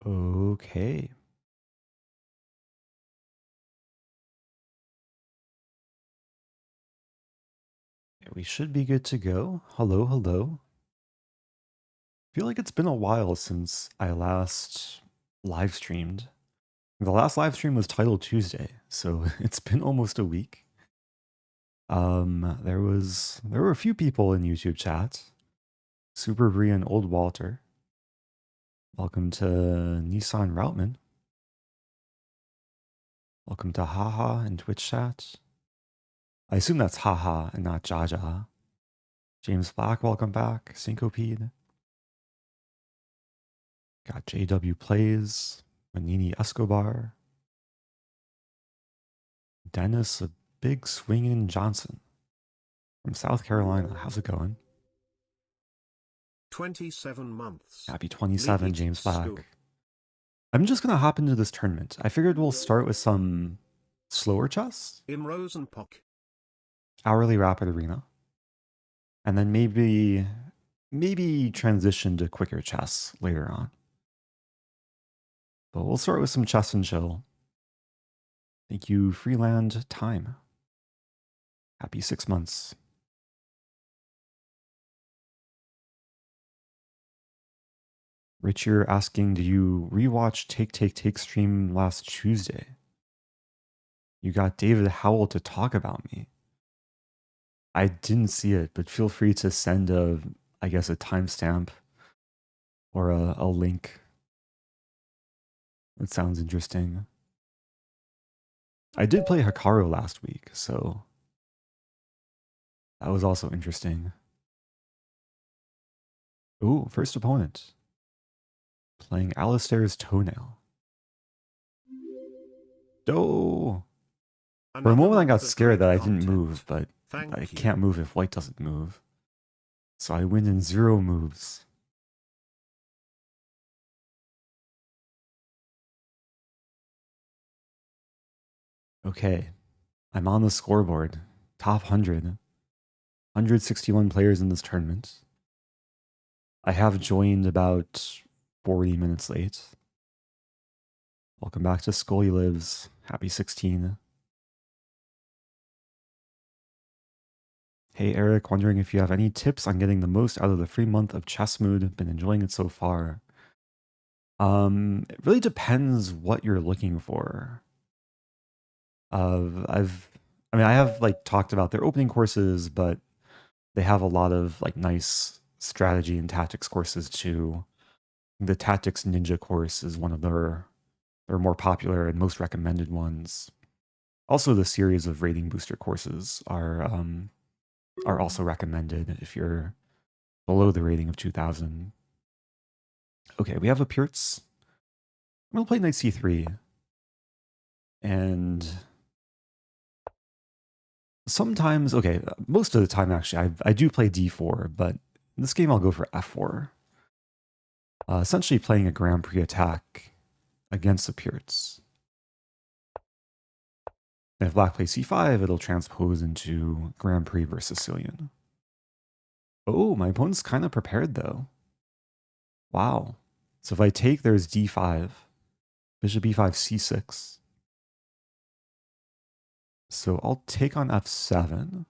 Okay. We should be good to go. Hello, hello. Feel like it's been a while since I last live streamed. The last live stream was Title Tuesday, so it's been almost a week. There were a few people in YouTube chat. Super Bree and Old Walter. Welcome to Nissan Routman. Welcome to Haha in Twitch chat. I assume that's Haha and not Jaja. James Black, welcome back. Syncopede. Got JW Plays. Manini Escobar. Dennis, a big swinging Johnson from South Carolina. How's it going? 27 months. Happy 27, James Black. I'm just going to hop into this tournament. I figured we'll start with some slower chess. Im Rosen. Hourly Rapid Arena. And then maybe transition to quicker chess later on. But we'll start with some chess and chill. Thank you, Freeland Time. Happy 6 months. Rich, you're asking, did you rewatch Take stream last Tuesday? You got David Howell to talk about me. I didn't see it, but feel free to send I guess a timestamp or a link. It sounds interesting. I did play Hikaru last week, so that was also interesting. Ooh, first opponent. Playing Alistair's Toenail. Oh! For a moment I got scared that I didn't move, but I can't move if white doesn't move. So I win in 0 moves. Okay, I'm on the scoreboard. Top 100. 161 players in this tournament. I have joined about 40 minutes late. Welcome back to Scully Lives. Happy 16. Hey Eric, wondering if you have any tips on getting the most out of the free month of Chess Mood. Been enjoying it so far. It really depends what you're looking for. I have like talked about their opening courses, but they have a lot of like nice strategy and tactics courses too. The Tactics Ninja course is one of their more popular and most recommended ones. Also, the series of rating booster courses are also recommended if you're below the rating of 2000. Okay, we have a Pirc. I'm gonna play knight c3, and sometimes, okay, most of the time actually, I do play d4, but in this game I'll go for f4. Essentially playing a Grand Prix attack against the Pirc. And if black plays c5, it'll transpose into Grand Prix versus Sicilian. Oh, my opponent's kind of prepared though. Wow. So if I take, there's d5, bishop e5, c6. So I'll take on f7.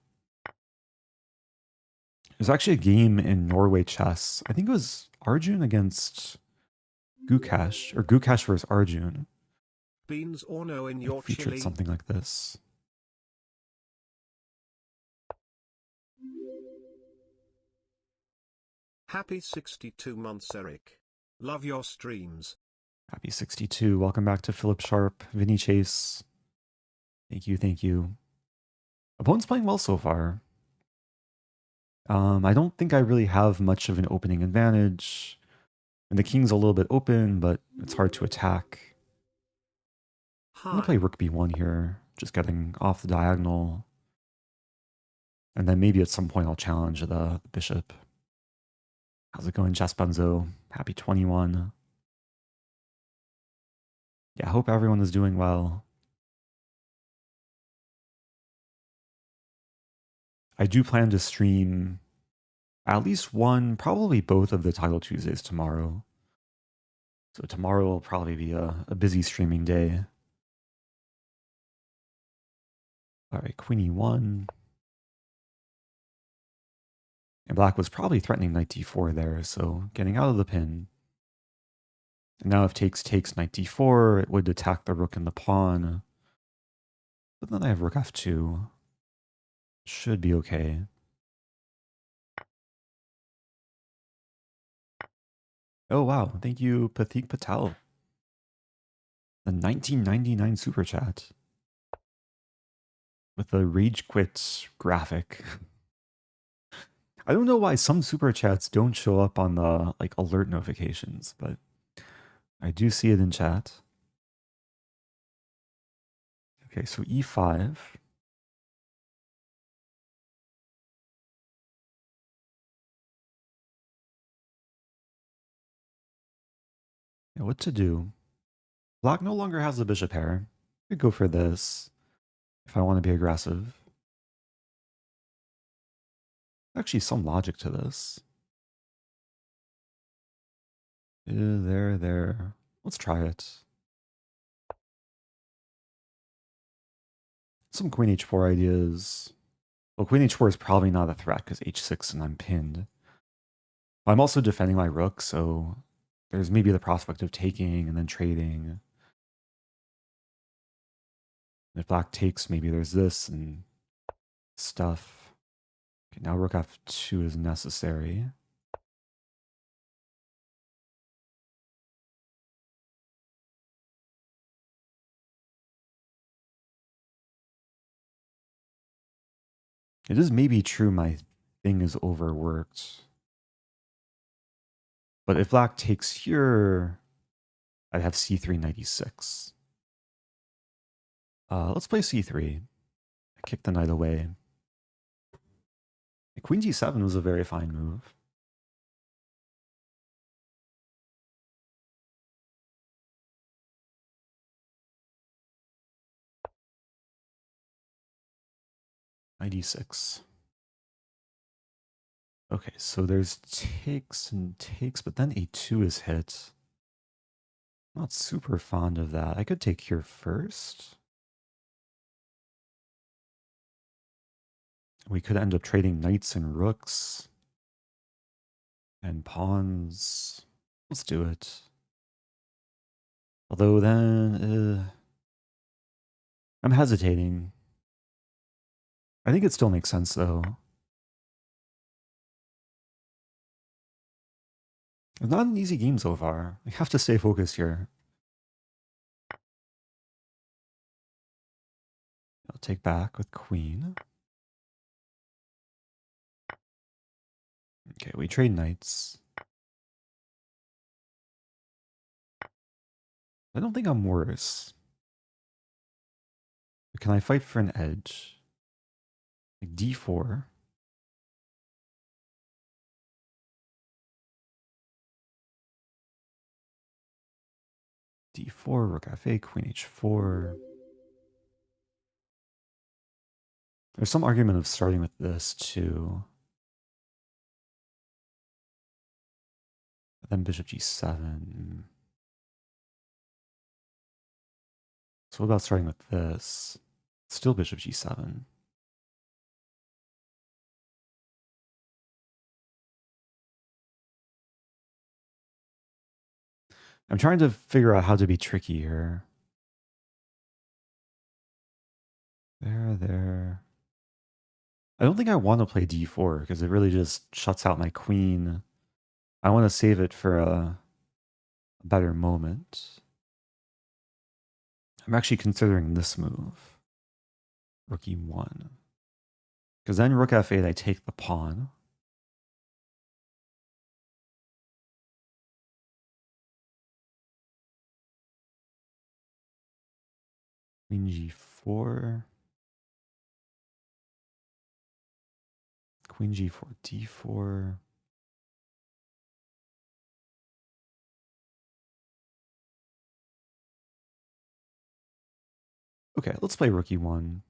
There's actually a game in Norway chess. I think it was Arjun against Gukash, or Gukash versus Arjun. Beans or no in your featured chili. Something like this. Happy 62 months, Eric. Love your streams. Happy 62. Welcome back to Philip Sharp, Vinny Chase. Thank you, thank you. Opponent's playing well so far. I don't think I really have much of an opening advantage. And the king's a little bit open, but it's hard to attack. I'm going to play rook b1 here, just getting off the diagonal. And then maybe at some point I'll challenge the bishop. How's it going, Chess Bunzo? Happy 21. Yeah, I hope everyone is doing well. I do plan to stream at least one, probably both of the Title Tuesdays tomorrow. So tomorrow will probably be a busy streaming day. All right, queen e1. And black was probably threatening knight d4 there, so getting out of the pin. And now if takes knight d4, it would attack the rook and the pawn. But then I have rook f2. Should be okay. Oh wow, thank you Pathik Patel. The 1999 super chat. With the rage quit graphic. I don't know why some super chats don't show up on the like alert notifications, but I do see it in chat. Okay, so e5. Yeah, what to do? Black no longer has the bishop pair. I could go for this if I want to be aggressive. Actually, some logic to this. There. Let's try it. Some queen h4 ideas. Well, queen h4 is probably not a threat because h6 and I'm pinned. I'm also defending my rook, so there's maybe the prospect of taking and then trading. If black takes, maybe there's this and stuff. Okay, now rook f2 is necessary. It is maybe true my thing is overworked. But if black takes here, I'd have c3 knight e6. Let's play c3. I kick the knight away. Queen g7 was a very fine move. Knight e6. Okay, so there's takes and takes, but then a2 is hit. Not super fond of that. I could take here first. We could end up trading knights and rooks. And pawns. Let's do it. Although then... I'm hesitating. I think it still makes sense, though. It's not an easy game so far. I have to stay focused here. I'll take back with queen. Okay, we trade knights. I don't think I'm worse. But can I fight for an edge? Like d4. d4, rook f8, queen h4. There's some argument of starting with this too. Then bishop g7. So what about starting with this? Still bishop g7. I'm trying to figure out how to be tricky here. There. I don't think I want to play d4 because it really just shuts out my queen. I want to save it for a better moment. I'm actually considering this move. Rook e1. Because then rook f8, I take the pawn. Queen g4. Queen g4, d4. Okay, let's play rook e1.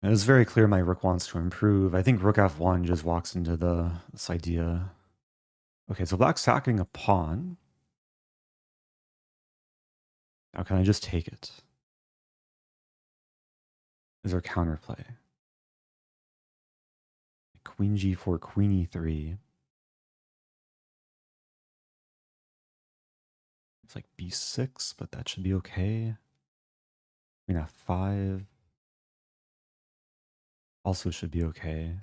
And it's very clear my rook wants to improve. I think rook f1 just walks into this idea Okay, so black's sacking a pawn. Now can I just take it? Is there counterplay? Queen g4, queen e3. It's like b6, but that should be okay. Queen f5 also should be okay.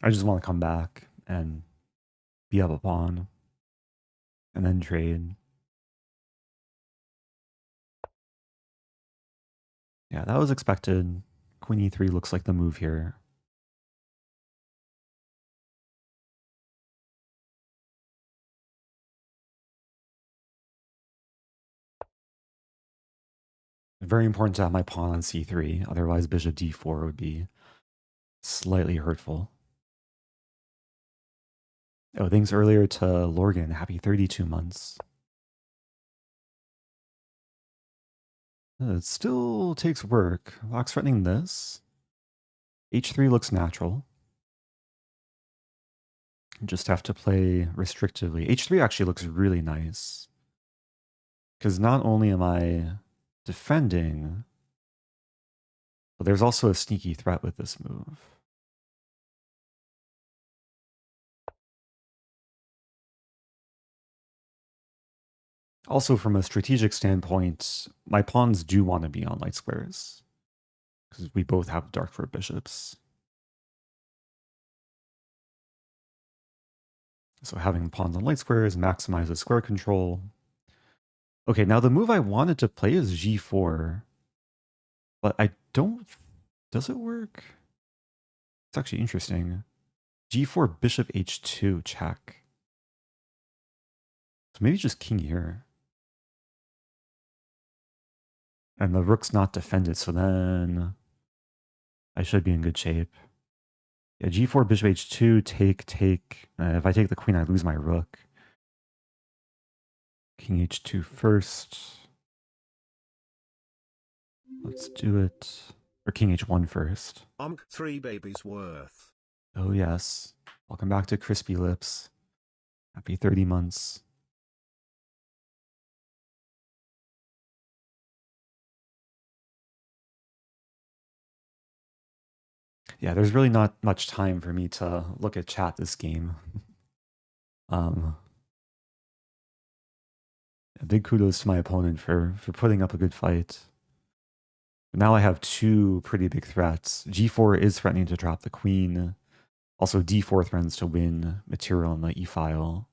I just want to come back and be up a pawn and then trade. Yeah, that was expected. Queen e3 looks like the move here. Very important to have my pawn on c3, otherwise bishop d4 would be slightly hurtful. Oh, thanks earlier to Lorgan. Happy 32 months. It still takes work. Black's threatening this. h3 looks natural. Just have to play restrictively. h3 actually looks really nice. Because not only am I defending, but there's also a sneaky threat with this move. Also, from a strategic standpoint, my pawns do want to be on light squares. Because we both have dark for bishops. So having pawns on light squares maximizes square control. Okay, now the move I wanted to play is g4. But I don't... Does it work? It's actually interesting. g4, bishop h2, check. So maybe just king here. And the rook's not defended, so then I should be in good shape. Yeah, g4, bishop h2, take. If I take the queen, I lose my rook. King h2 first. Let's do it. Or king h1 first. 3 babies worth. Oh yes. Welcome back to Crispy Lips. Happy 30 months. Yeah, there's really not much time for me to look at chat this game. Big kudos to my opponent for putting up a good fight. Now I have two pretty big threats. g4 is threatening to drop the queen. Also, d4 threatens to win material on the e-file.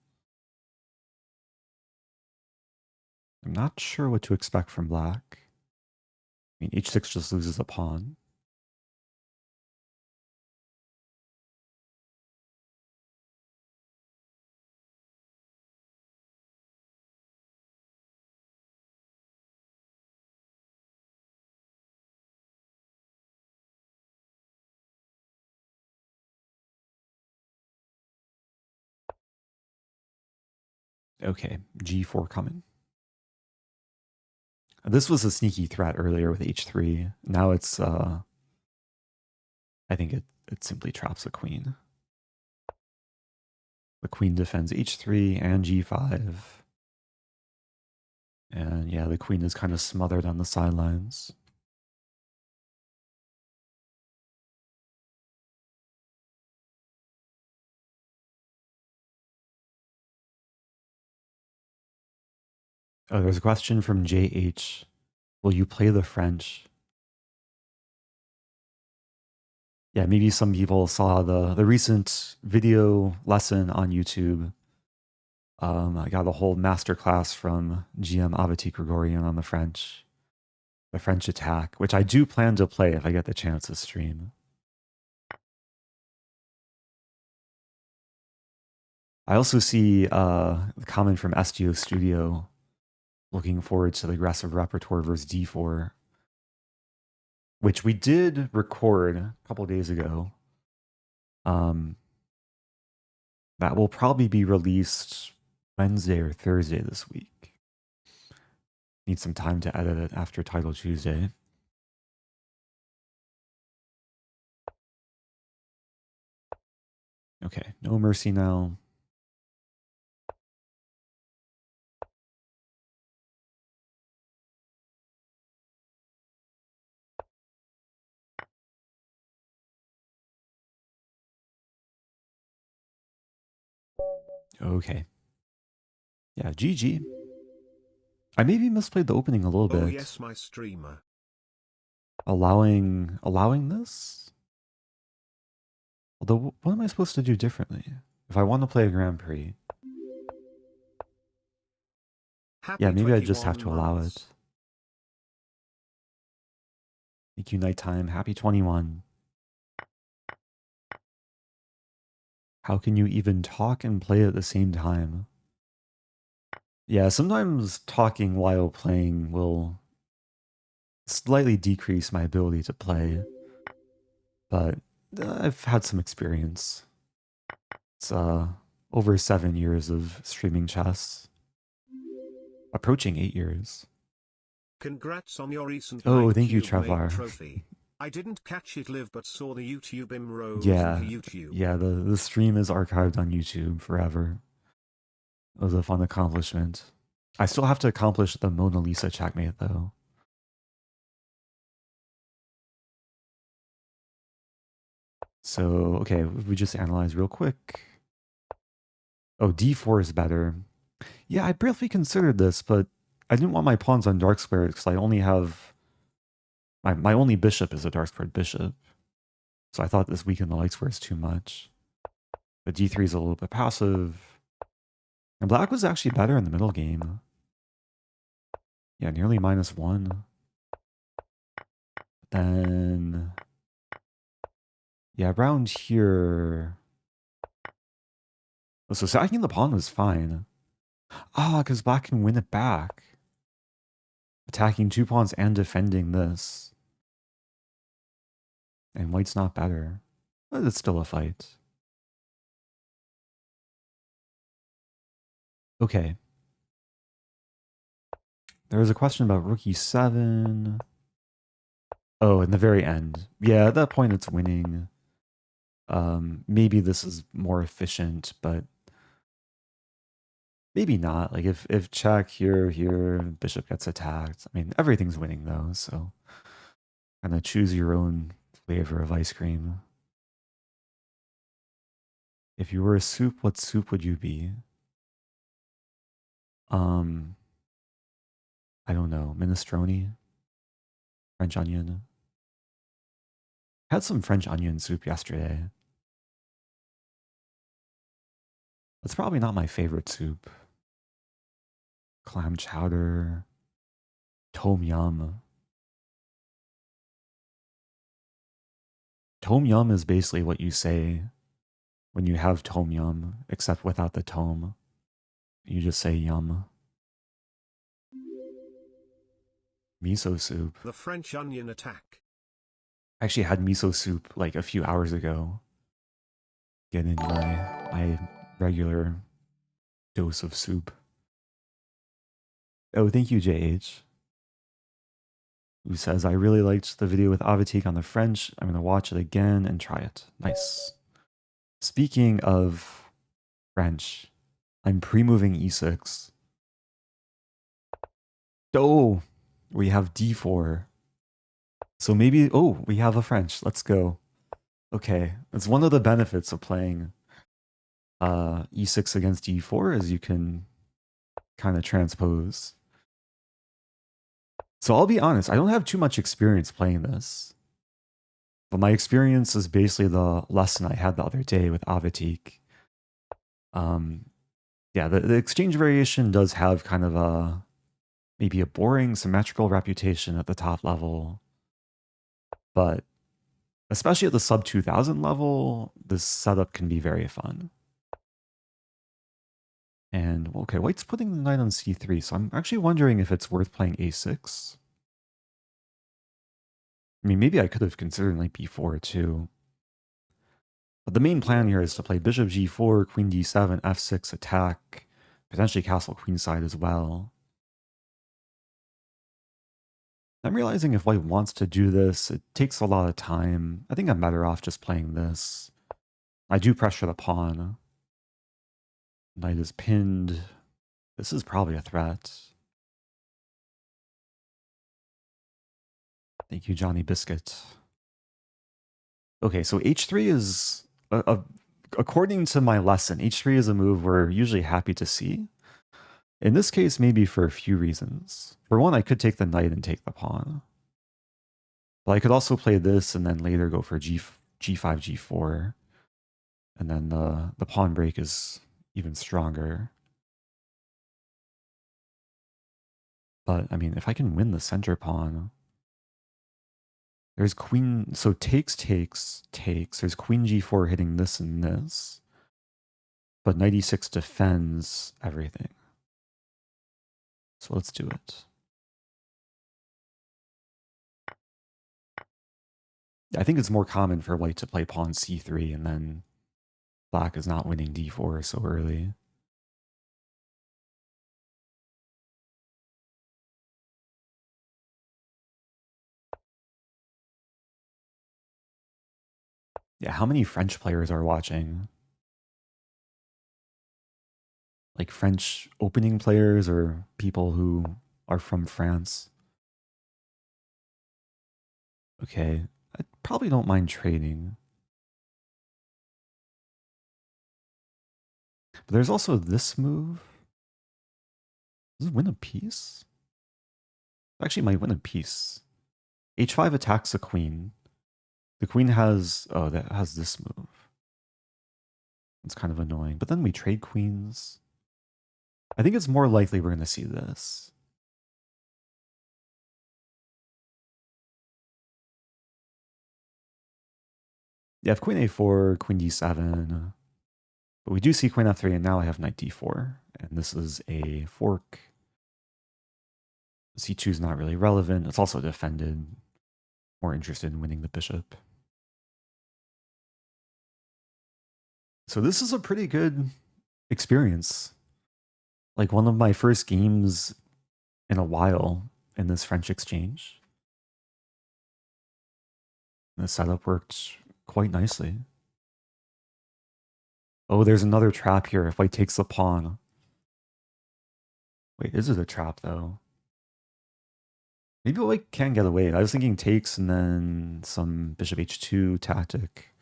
I'm not sure what to expect from black. I mean, h6 just loses a pawn. Okay, g4 coming. This was a sneaky threat earlier with h3. Now it's, I think it simply traps the queen. The queen defends h3 and g5. And yeah, the queen is kind of smothered on the sidelines. Oh, there's a question from JH. Will you play the French? Yeah, maybe some people saw the recent video lesson on YouTube. I got a whole masterclass from GM Avati Gregorian on the French attack, which I do plan to play if I get the chance to stream. I also see a comment from STO Studio looking forward to the aggressive repertoire versus d4, which we did record a couple days ago. That will probably be released Wednesday or Thursday this week. Need some time to edit it after Title Tuesday. Okay, no mercy now. Okay. Yeah, GG. I maybe misplayed the opening a little bit. Oh yes, my streamer. Allowing this? Although, what am I supposed to do differently? If I want to play a Grand Prix. Yeah, maybe I just have to allow it. Thank you, Nighttime. Happy 21. How can you even talk and play at the same time? Yeah, sometimes talking while playing will slightly decrease my ability to play, but I've had some experience. It's over 7 years of streaming chess. Approaching 8 years. Congrats on your recent thank you, Travar. trophy. I didn't catch it live but saw the YouTube Rosen Yeah, YouTube. yeah, the stream is archived on YouTube forever. It was a fun accomplishment. I still have to accomplish the Mona Lisa checkmate, though. So, okay, we just analyze real quick. Oh, d4 is better. Yeah, I briefly considered this, but I didn't want my pawns on dark squares because I only have... My only bishop is a dark squared bishop. So I thought this weakened the light squares too much. But d3 is a little bit passive. And black was actually better in the middle game. Yeah, nearly -1. Then... yeah, around here... so sacking the pawn was fine. Ah, because black can win it back. Attacking 2 pawns and defending this. And white's not better. But it's still a fight. Okay. There was a question about rook e7. Oh, in the very end. Yeah, at that point it's winning. Maybe this is more efficient, but maybe not. Like if check here, bishop gets attacked. I mean, everything's winning though, so kind of choose your own flavor of ice cream. If you were a soup, what soup would you be? I don't know. Minestrone? French onion? Had some French onion soup yesterday. That's probably not my favorite soup. Clam chowder. Tom yum. Tom yum is basically what you say when you have tom yum, except without the tom. You just say yum. Miso soup. The French onion attack. I actually had miso soup like a few hours ago. Getting my regular dose of soup. Oh, thank you, JH. Who says, I really liked the video with Avatique on the French. I'm going to watch it again and try it. Nice. Speaking of French, I'm pre-moving e6. Oh, we have d4. So maybe, oh, we have a French. Let's go. Okay, it's one of the benefits of playing e6 against d4 is you can kind of transpose. So I'll be honest, I don't have too much experience playing this. But my experience is basically the lesson I had the other day with Avatique. Yeah, the exchange variation does have kind of a maybe a boring symmetrical reputation at the top level. But especially at the sub 2000 level, this setup can be very fun. And, okay, white's putting the knight on c3, so I'm actually wondering if it's worth playing a6. I mean, maybe I could have considered knight b4 too. But the main plan here is to play bishop g4, queen d7, f6, attack, potentially castle queenside as well. I'm realizing if white wants to do this, it takes a lot of time. I think I'm better off just playing this. I do pressure the pawn. Knight is pinned. This is probably a threat. Thank you, Johnny Biscuit. Okay, so h3 is, according to my lesson, h3 is a move we're usually happy to see. In this case, maybe for a few reasons. For one, I could take the knight and take the pawn. But I could also play this and then later go for g5, g4. And then the pawn break is even stronger. But, I mean, if I can win the center pawn... There's queen... So takes. There's queen g4 hitting this and this. But knight e6 defends everything. So let's do it. I think it's more common for white to play pawn c3 and then black is not winning d4 so early. Yeah, how many French players are watching? Like French opening players or people who are from France? Okay, I probably don't mind trading. But there's also this move. Does it win a piece? Actually, it might win a piece. h5 attacks the queen. The queen has... Oh, that has this move. It's kind of annoying. But then we trade queens. I think it's more likely we're going to see this. Yeah, I have queen a4, queen d7. But we do see queen f3, and now I have knight d4. And this is a fork. c2 is not really relevant. It's also defended. More interested in winning the bishop. So this is a pretty good experience. Like one of my first games in a while in this French exchange. The setup worked quite nicely. Oh, there's another trap here if white takes the pawn. Wait, is it a trap though? Maybe white can get away. I was thinking takes and then some bishop h2 tactic.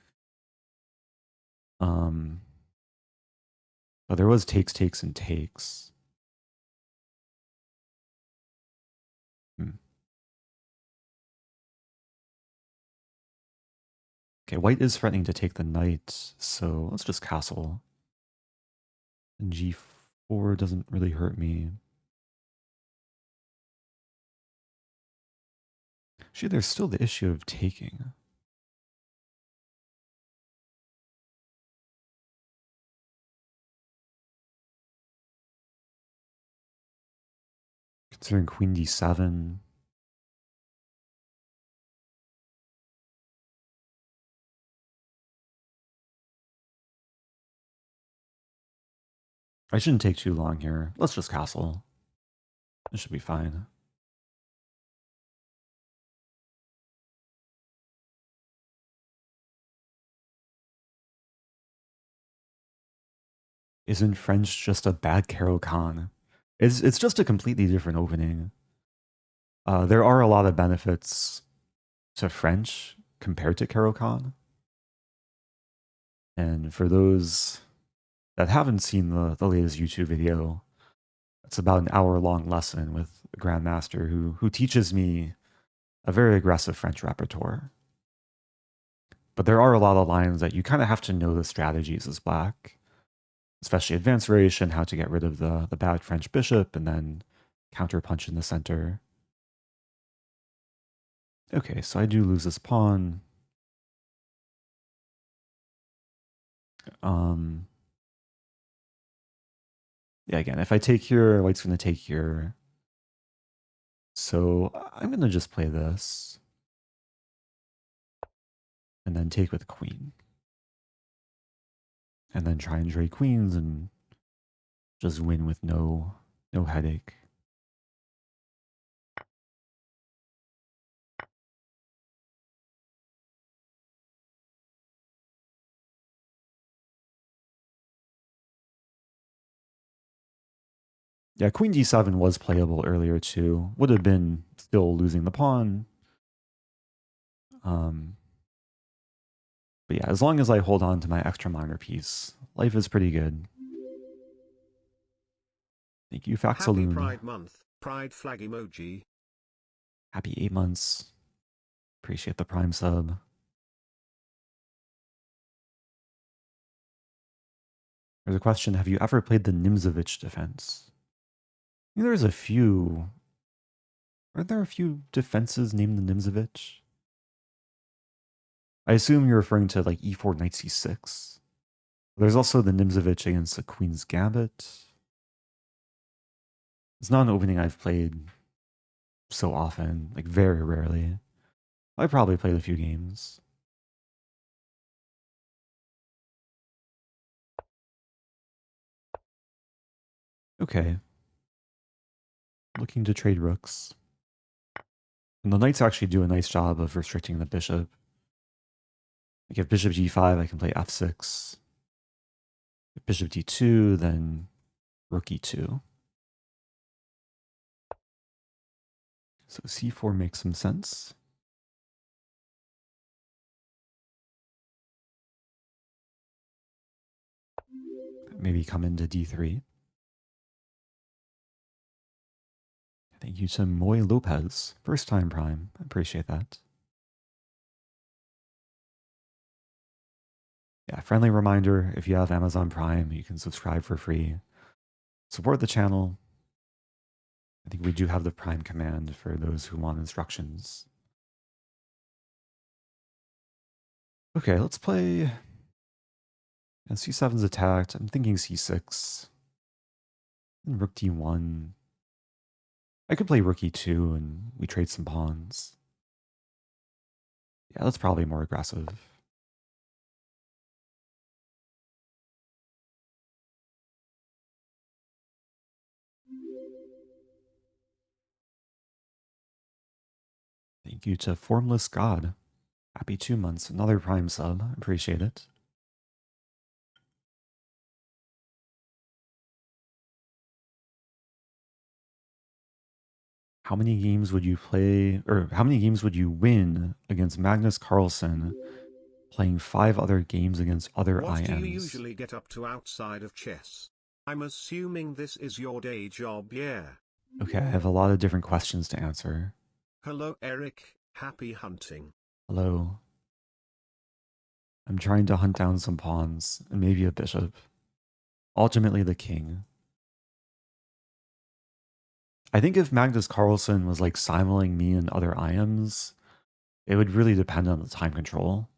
But there was takes, and takes. Okay, white is threatening to take the knight, so let's just castle. And g4 doesn't really hurt me. Actually, there's still the issue of taking. Considering queen d7. I shouldn't take too long here. Let's just castle. This should be fine. Isn't French just a bad Caro-Kann? It's just a completely different opening. There are a lot of benefits to French compared to Caro-Kann. And for those that haven't seen the latest YouTube video, it's about an hour-long lesson with a grandmaster who teaches me a very aggressive French repertoire. But there are a lot of lines that you kind of have to know the strategies as black, especially advanced variation, how to get rid of the bad French bishop and then counterpunch in the center. Okay, so I do lose this pawn. Yeah, again, if I take here, white's going to take here. So I'm going to just play this. And then take with queen. And then try and trade queens and just win with no headache. Yeah, queen d7 was playable earlier too. Would have been still losing the pawn. But yeah, as long as I hold on to my extra minor piece, life is pretty good. Thank you, Happy Faxaloon. Pride Month, Pride flag emoji. Happy 8 months. Appreciate the Prime sub. There's a question, have you ever played the Nimzovich defense? I think there's a few. Aren't there a few defenses named the Nimzovich? I assume you're referring to like e4 knight c6. There's also the Nimzovich against the Queen's Gambit. It's not an opening I've played so often, like very rarely. I probably played a few games. Okay. Looking to trade rooks. And the knights actually do a nice job of restricting the bishop. Like if bishop g5, I can play f6. If bishop d2, then rook e2. So c4 makes some sense. Maybe come into d3. Thank you to Moy Lopez. First time Prime. I appreciate that. Yeah, friendly reminder, if you have Amazon Prime, you can subscribe for free. Support the channel. I think we do have the Prime command for those who want instructions. Okay, let's play. And c7's attacked. I'm thinking c6. And rook d1. I could play rook e2 and we trade some pawns. Yeah, that's probably more aggressive. Thank you to Formless God. Happy 2 months. Another Prime sub. Appreciate it. How many games would you play, or how many games would you win against Magnus Carlsen playing 5 other games against other What do you IMs? usually get up to outside of chess? I'm assuming this is your day job, yeah. Okay, I have a lot of different questions to answer. Hello Eric, happy hunting. Hello. I'm trying to hunt down some pawns and maybe a bishop. Ultimately the king. I think if Magnus Carlsen was like simuling me and other IMs, it would really depend on the time control.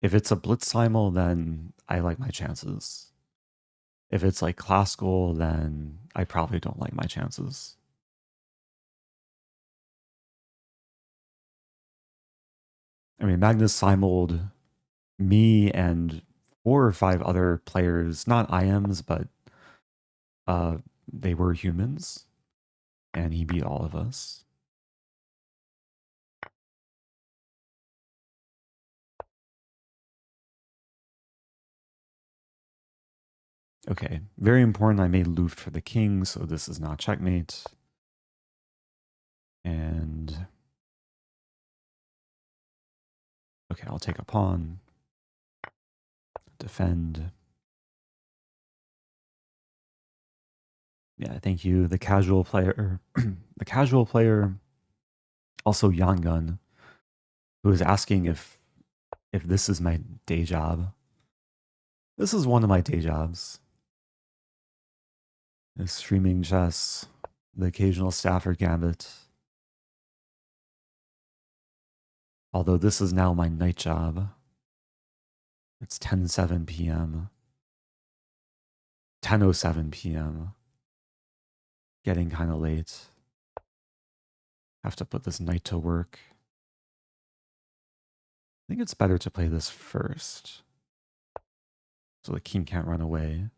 If it's a blitz simul, then I like my chances. If it's like classical, then I probably don't like my chances. I mean, Magnus simuled me and 4 or 5 other players, not IMs, but they were humans, and he beat all of us. Okay, very important. I made Luft for the king, so this is not checkmate. And okay, I'll take a pawn. Defend. Yeah, thank you. The casual player, the casual player, also Yangun, who is asking if this is my day job. This is one of my day jobs. Is streaming chess, the occasional Stafford Gambit. Although this is now my night job. It's 10:07 p.m. 10:07 p.m. Getting kind of late. Have to put this knight to work. I think it's better to play this first, so the king can't run away.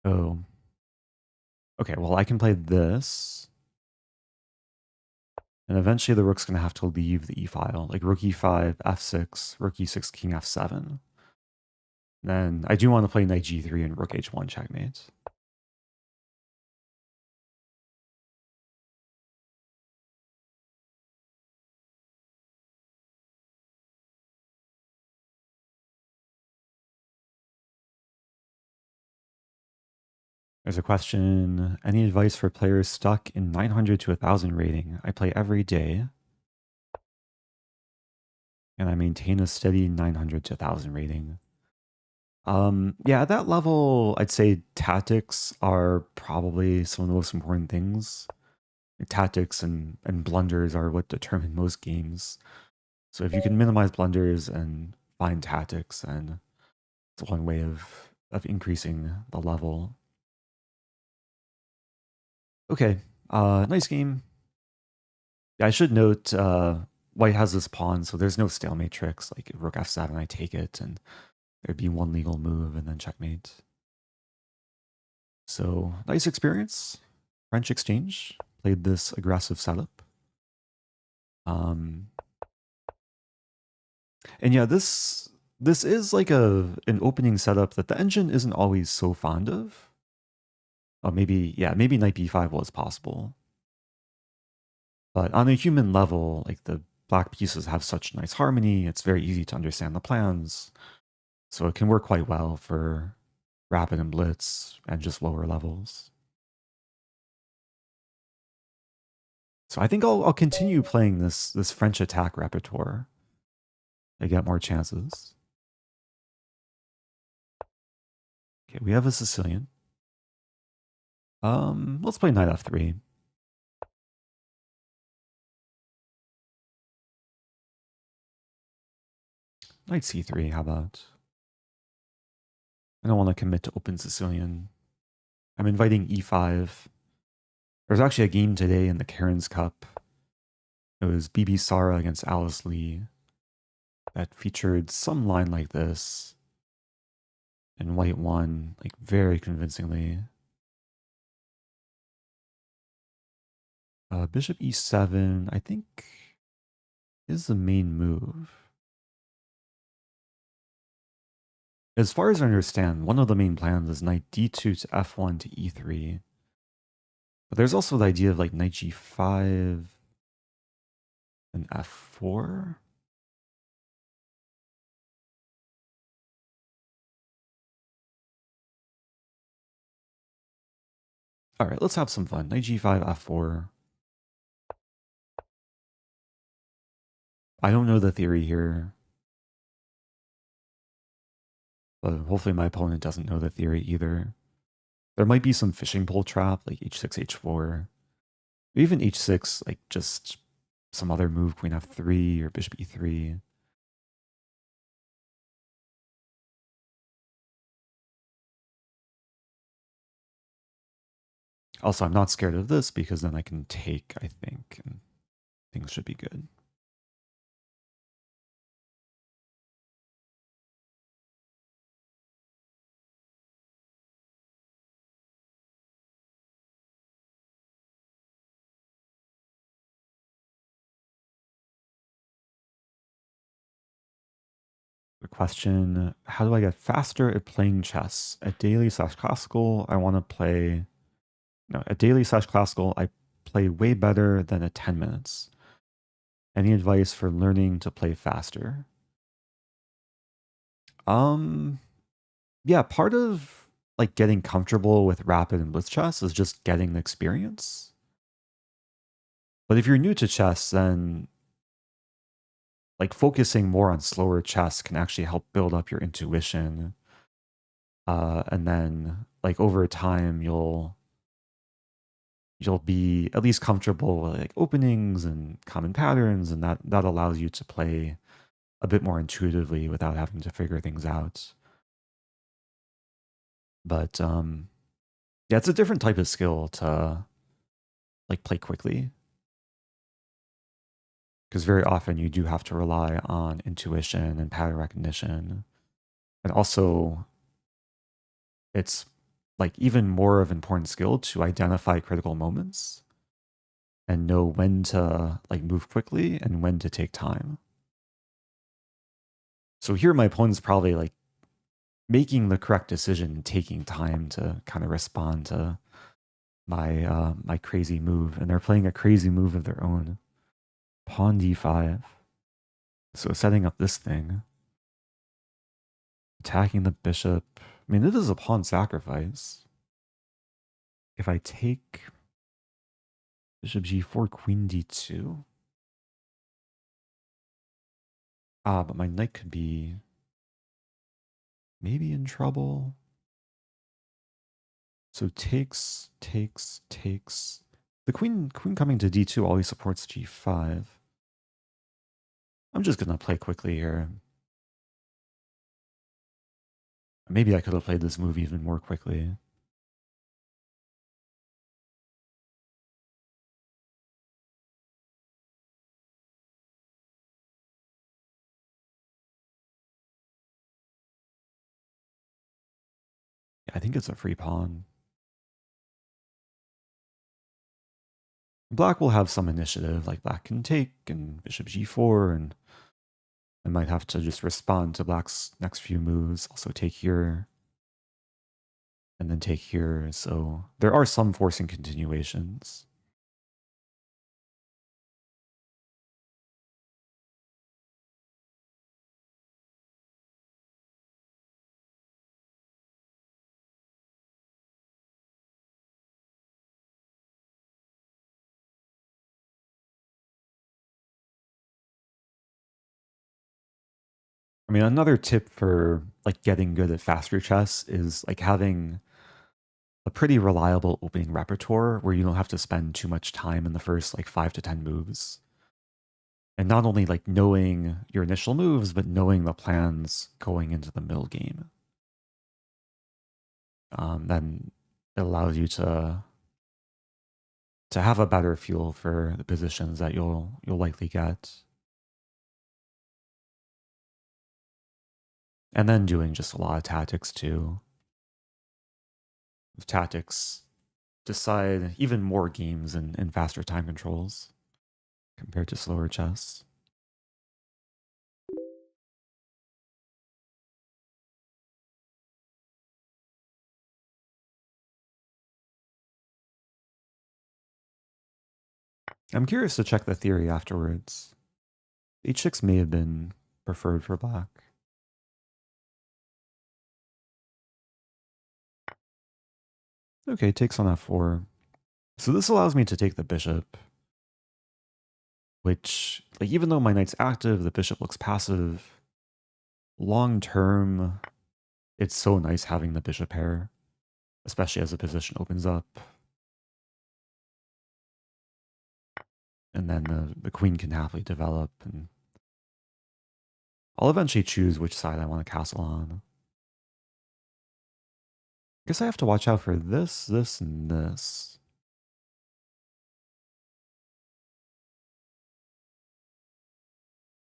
Oh. Okay, well, I can play this. And eventually the rook's going to have to leave the e-file, like rook e5, f6, rook e6, king f7. Then I do want to play knight g3 and rook h1 checkmate. There's a question, any advice for players stuck in 900 to 1000 rating? I play every day, and I maintain a steady 900 to 1000 rating. Yeah, at that level, I'd say tactics are probably some of the most important things. Tactics and blunders are what determine most games. So if you can minimize blunders and find tactics, then it's one way of increasing the level. Okay, nice game. Yeah, I should note white has this pawn, so there's no stalemate tricks. Like rook f7, I take it, and there'd be one legal move and then checkmate. So nice experience. French exchange. Played this aggressive setup. And yeah, this is like an opening setup that the engine isn't always so fond of. Oh, maybe knight b5 was possible. But on a human level, like the black pieces have such nice harmony, it's very easy to understand the plans. So it can work quite well for rapid and blitz and just lower levels. So I think I'll continue playing this French attack repertoire. I get more chances. Okay, we have a Sicilian. Let's play knight f3. Knight c3, how about? I don't want to commit to open Sicilian. I'm inviting e5. There's actually a game today in the Karen's Cup. It was BB Sara against Alice Lee that featured some line like this. And white won, like, very convincingly. Bishop e7, I think, is the main move. As far as I understand, one of the main plans is knight d2 to f1 to e3. But there's also the idea of like knight g5 and f4. All right, let's have some fun. Knight g5, f4. I don't know the theory here, but hopefully my opponent doesn't know the theory either. There might be some fishing pole trap, like h6, h4. Or even h6, like just some other move, queen f3 or bishop e3. Also, I'm not scared of this because then I can take, I think, and things should be good. The question, how do I get faster at playing chess? At daily/classical, I want to play... No, at daily/classical, I play way better than at 10 minutes. Any advice for learning to play faster? Yeah, part of like getting comfortable with rapid and blitz chess is just getting the experience. But if you're new to chess, then like focusing more on slower chess can actually help build up your intuition. And then like over time, you'll be at least comfortable with like openings and common patterns, and that allows you to play a bit more intuitively without having to figure things out. But yeah, it's a different type of skill to like play quickly, because very often you do have to rely on intuition and pattern recognition. And also, it's like even more of important skill to identify critical moments and know when to like move quickly and when to take time. So here my opponent's probably like making the correct decision, taking time to kind of respond to my my crazy move, and they're playing a crazy move of their own. Pawn d5. So setting up this thing. Attacking the bishop. I mean, this is a pawn sacrifice. If I take bishop g4, queen d2. Ah, but my knight could be maybe in trouble. So takes. The queen coming to d2 always supports g5. I'm just gonna play quickly here. Maybe I could have played this move even more quickly. I think it's a free pawn. Black will have some initiative, like black can take and bishop g4, and I might have to just respond to black's next few moves. Also take here, and then take here. So there are some forcing continuations. I mean, another tip for like getting good at faster chess is like having a pretty reliable opening repertoire where you don't have to spend too much time in the first like 5 to 10 moves. And not only like knowing your initial moves, but knowing the plans going into the middle game. Then it allows you to have a better feel for the positions that you'll likely get. And then doing just a lot of tactics too. Tactics decide even more games in faster time controls compared to slower chess. I'm curious to check the theory afterwards. H6 may have been preferred for black. Okay, takes on f4. So this allows me to take the bishop, which, like, even though my knight's active, the bishop looks passive. Long term, it's so nice having the bishop pair, especially as the position opens up. And then the queen can happily develop, and I'll eventually choose which side I want to castle on. I guess I have to watch out for this, this, and this.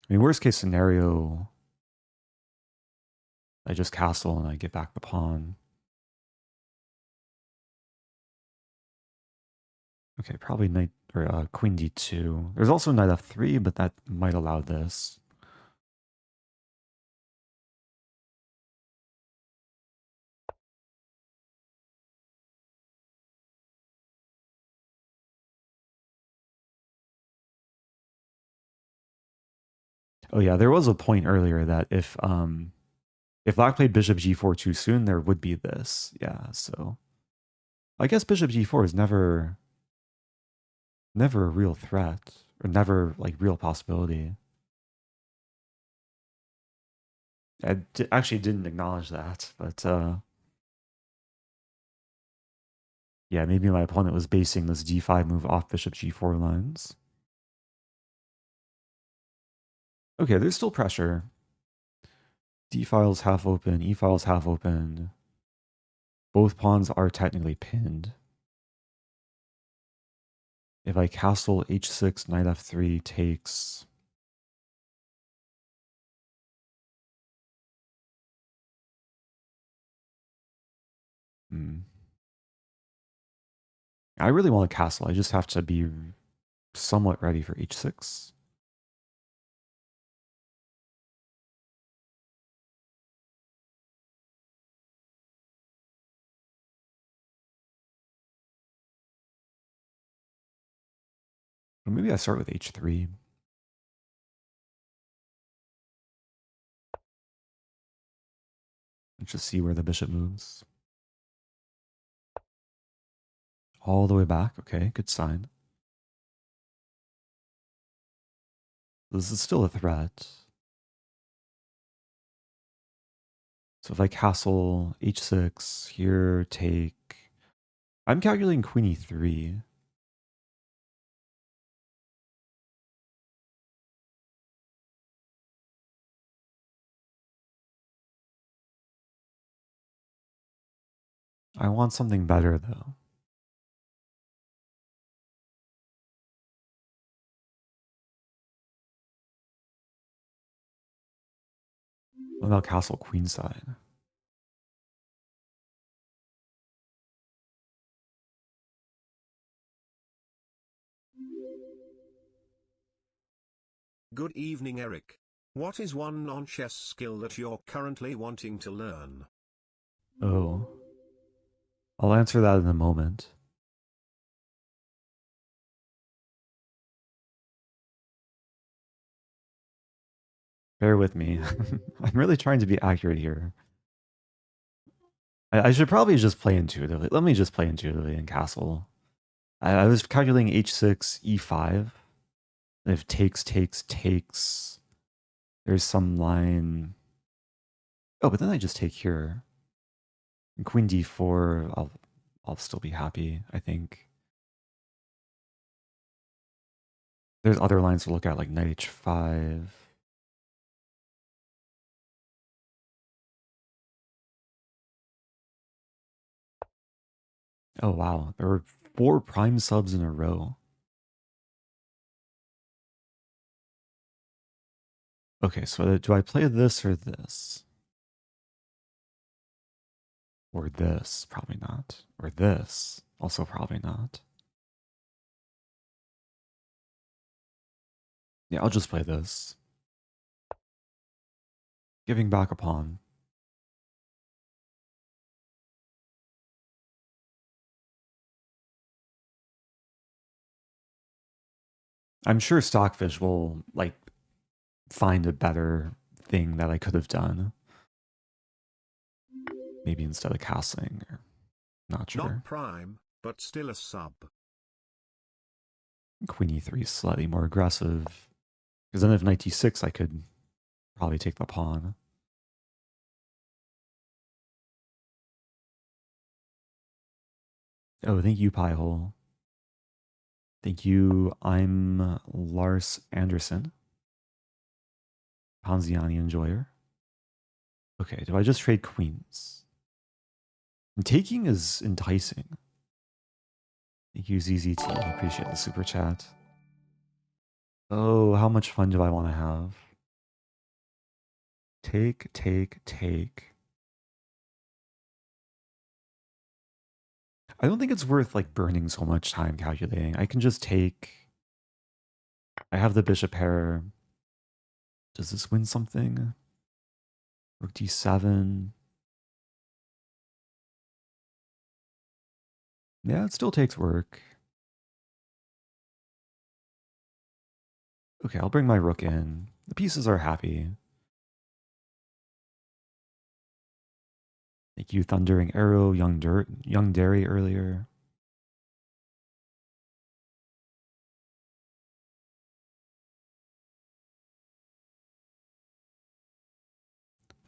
I mean, worst case scenario, I just castle and I get back the pawn. Okay, probably knight or queen d2. There's also knight f3, but that might allow this. Oh yeah, there was a point earlier that if black played bishop g4 too soon, there would be this. Yeah, so I guess bishop g4 is never a real threat, or never like real possibility. I actually didn't acknowledge that, but yeah, maybe my opponent was basing this d5 move off bishop g4 lines. Okay, there's still pressure. D file's half open, E file's half open. Both pawns are technically pinned. If I castle h6, knight f3 takes. I really want a castle. I just have to be somewhat ready for h6. Or maybe I start with h3. Let's just see where the bishop moves. All the way back. Okay, good sign. This is still a threat. So if I castle h6, here take... I'm calculating queen e3. I want something better though. What about castle queenside? Good evening, Eric. What is one non-chess skill that you're currently wanting to learn? Oh. I'll answer that in a moment. Bear with me. I'm really trying to be accurate here. I should probably just play intuitively. Let me just play intuitively in castle. I was calculating h6, e5. If takes, there's some line. Oh, but then I just take here. And queen d4, I'll still be happy, I think. There's other lines to look at, like knight h5. Oh, wow. There were 4 prime subs in a row. Okay, so do I play this or this? Or this? Probably not. Or this? Also probably not. Yeah, I'll just play this. Giving back a pawn. I'm sure Stockfish will, like, find a better thing that I could have done. Maybe instead of castling, or not sure. Not prime, but still a sub. Queen e3 is slightly more aggressive. Because then if knight d6, I could probably take the pawn. Oh, thank you, Piehole. Thank you. I'm Lars Anderson. Ponziani enjoyer. Okay, do I just trade queens? And taking is enticing. Thank you, ZZT. Appreciate the super chat. Oh, how much fun do I want to have? Take. I don't think it's worth like burning so much time calculating. I can just take. I have the bishop pair. Does this win something? Rook d7. Yeah, it still takes work. Okay, I'll bring my rook in. The pieces are happy. Thank you, Thundering Arrow, Young Dairy earlier.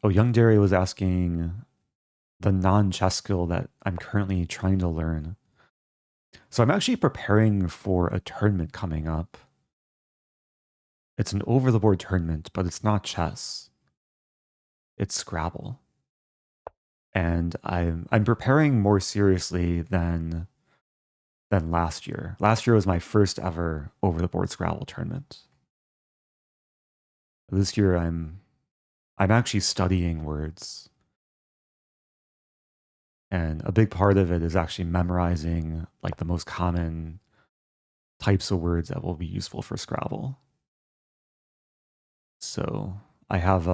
Oh, Young Dairy was asking the non-chess skill that I'm currently trying to learn. So I'm actually preparing for a tournament coming up. It's an over-the-board tournament, but it's not chess. It's Scrabble. And I'm preparing more seriously than last year. Last year was my first ever over-the-board Scrabble tournament. This year I'm actually studying words. And a big part of it is actually memorizing like the most common types of words that will be useful for Scrabble. So I have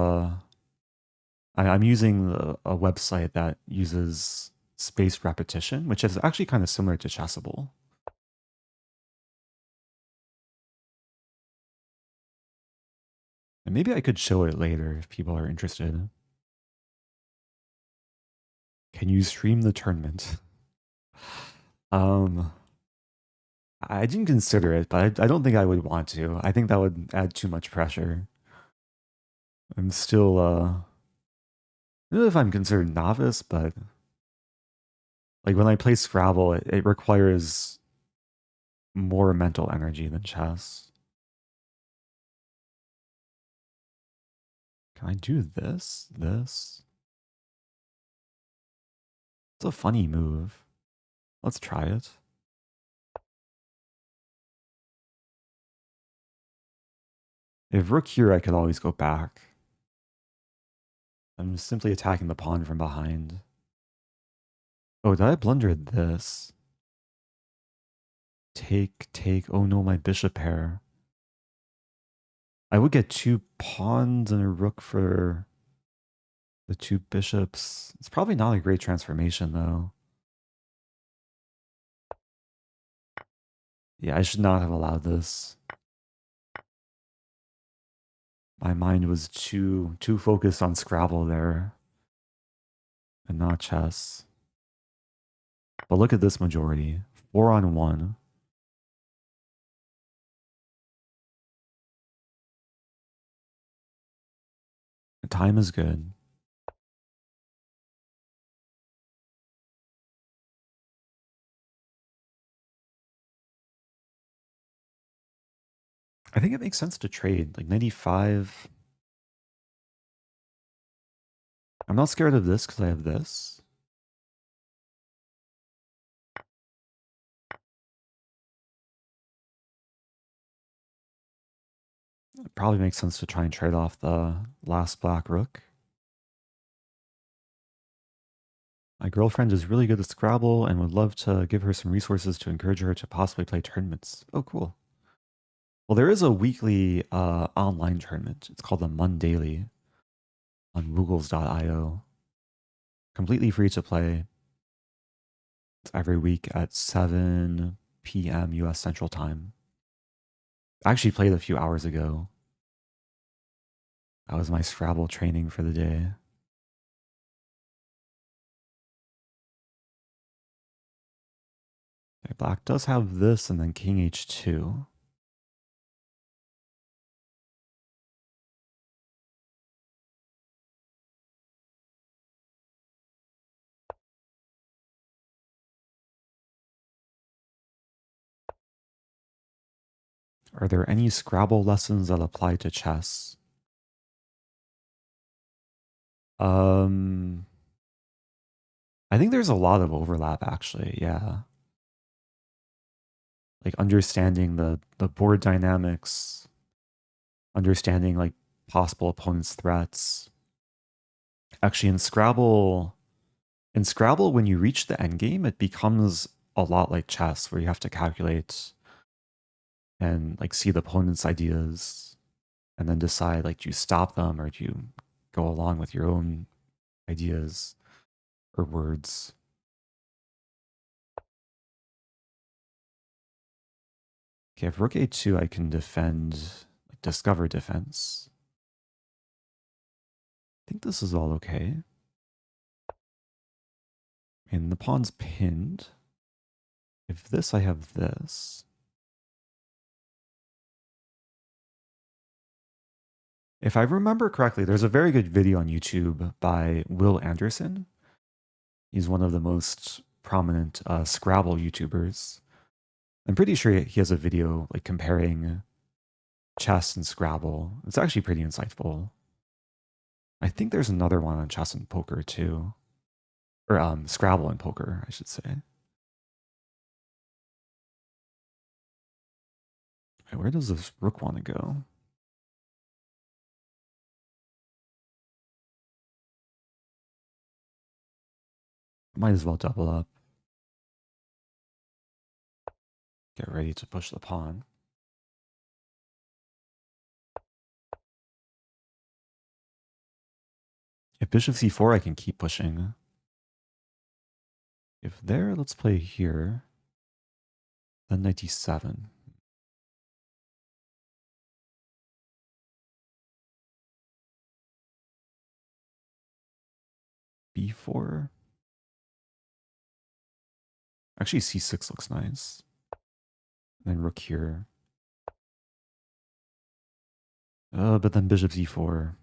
I'm using a website that uses spaced repetition, which is actually kind of similar to Chessable. And maybe I could show it later if people are interested. Can you stream the tournament? I didn't consider it, but I don't think I would want to. I think that would add too much pressure. I'm still, I don't know if I'm considered novice, but like when I play Scrabble, it requires more mental energy than chess. Can I do this? This? It's a funny move. Let's try it. If rook here, I could always go back. I'm simply attacking the pawn from behind. Oh, did I blunder this? Take. Oh no, my bishop pair. I would get 2 pawns and a rook for the 2 bishops. It's probably not a great transformation, though. Yeah, I should not have allowed this. My mind was too focused on Scrabble there and not chess. But look at this majority. 4-on-1. The time is good. I think it makes sense to trade. Like 95. I'm not scared of this because I have this. It probably makes sense to try and trade off the last black rook. My girlfriend is really good at Scrabble and would love to give her some resources to encourage her to possibly play tournaments. Oh, cool. Well, there is a weekly online tournament. It's called the Mondaily on Woogles.io. Completely free to play. It's every week at 7 p.m. US Central Time. I actually played a few hours ago. That was my Scrabble training for the day. Okay, black does have this and then king h2. Are there any Scrabble lessons that apply to chess? I think there's a lot of overlap actually, yeah. Like understanding the board dynamics, understanding like possible opponents' threats. Actually in Scrabble when you reach the end game, it becomes a lot like chess where you have to calculate and like see the opponent's ideas and then decide like do you stop them or do you go along with your own ideas or words. Okay, if rook a2, I can defend, like discover defense. I think this is all okay. And the pawn's pinned. If this, I have this. If I remember correctly, there's a very good video on YouTube by Will Anderson. He's one of the most prominent Scrabble YouTubers. I'm pretty sure he has a video like comparing chess and Scrabble. It's actually pretty insightful. I think there's another one on chess and poker too. Or Scrabble and poker, I should say. Okay, where does this rook want to go? Might as well double up. Get ready to push the pawn. If bishop c4, I can keep pushing. If there, let's play here. Then knight d7. b4. Actually, c6 looks nice. And then rook here. But then bishop e4.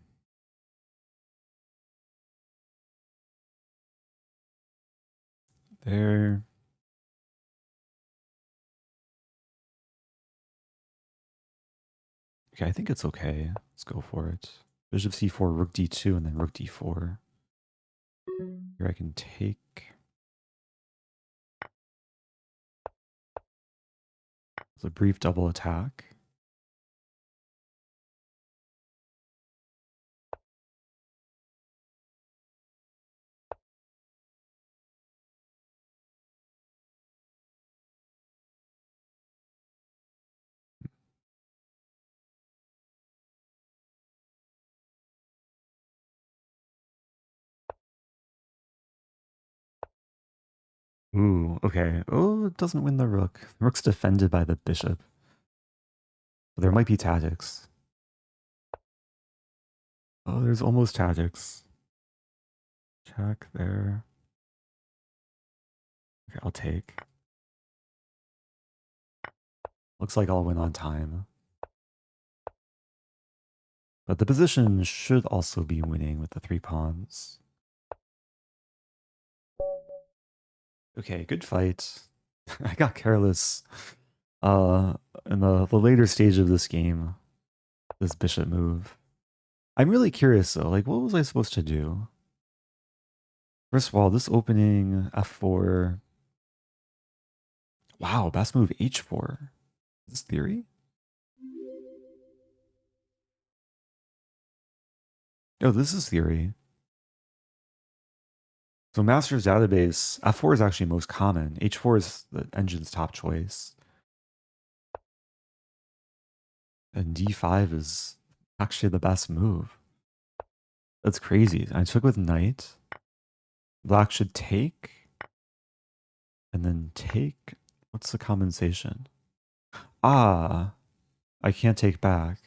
There. Okay, I think it's okay. Let's go for it. Bishop c4, rook d2, and then rook d4. Here I can take. It's a brief double attack. Ooh, okay. Oh, it doesn't win the rook. Rook's defended by the bishop. But there might be tactics. Oh, there's almost tactics. Check there. Okay, I'll take. Looks like I'll win on time. But the position should also be winning with the 3 pawns. Okay, good fight. I got careless in the later stage of this game. This bishop move. I'm really curious though, like what was I supposed to do? First of all, this opening f4. Wow, best move h4. Is this theory? Oh, this is theory. So master's database, f4 is actually most common. h4 is the engine's top choice. And d5 is actually the best move. That's crazy. I took with knight. Black should take. And then take. What's the compensation? Ah, I can't take back.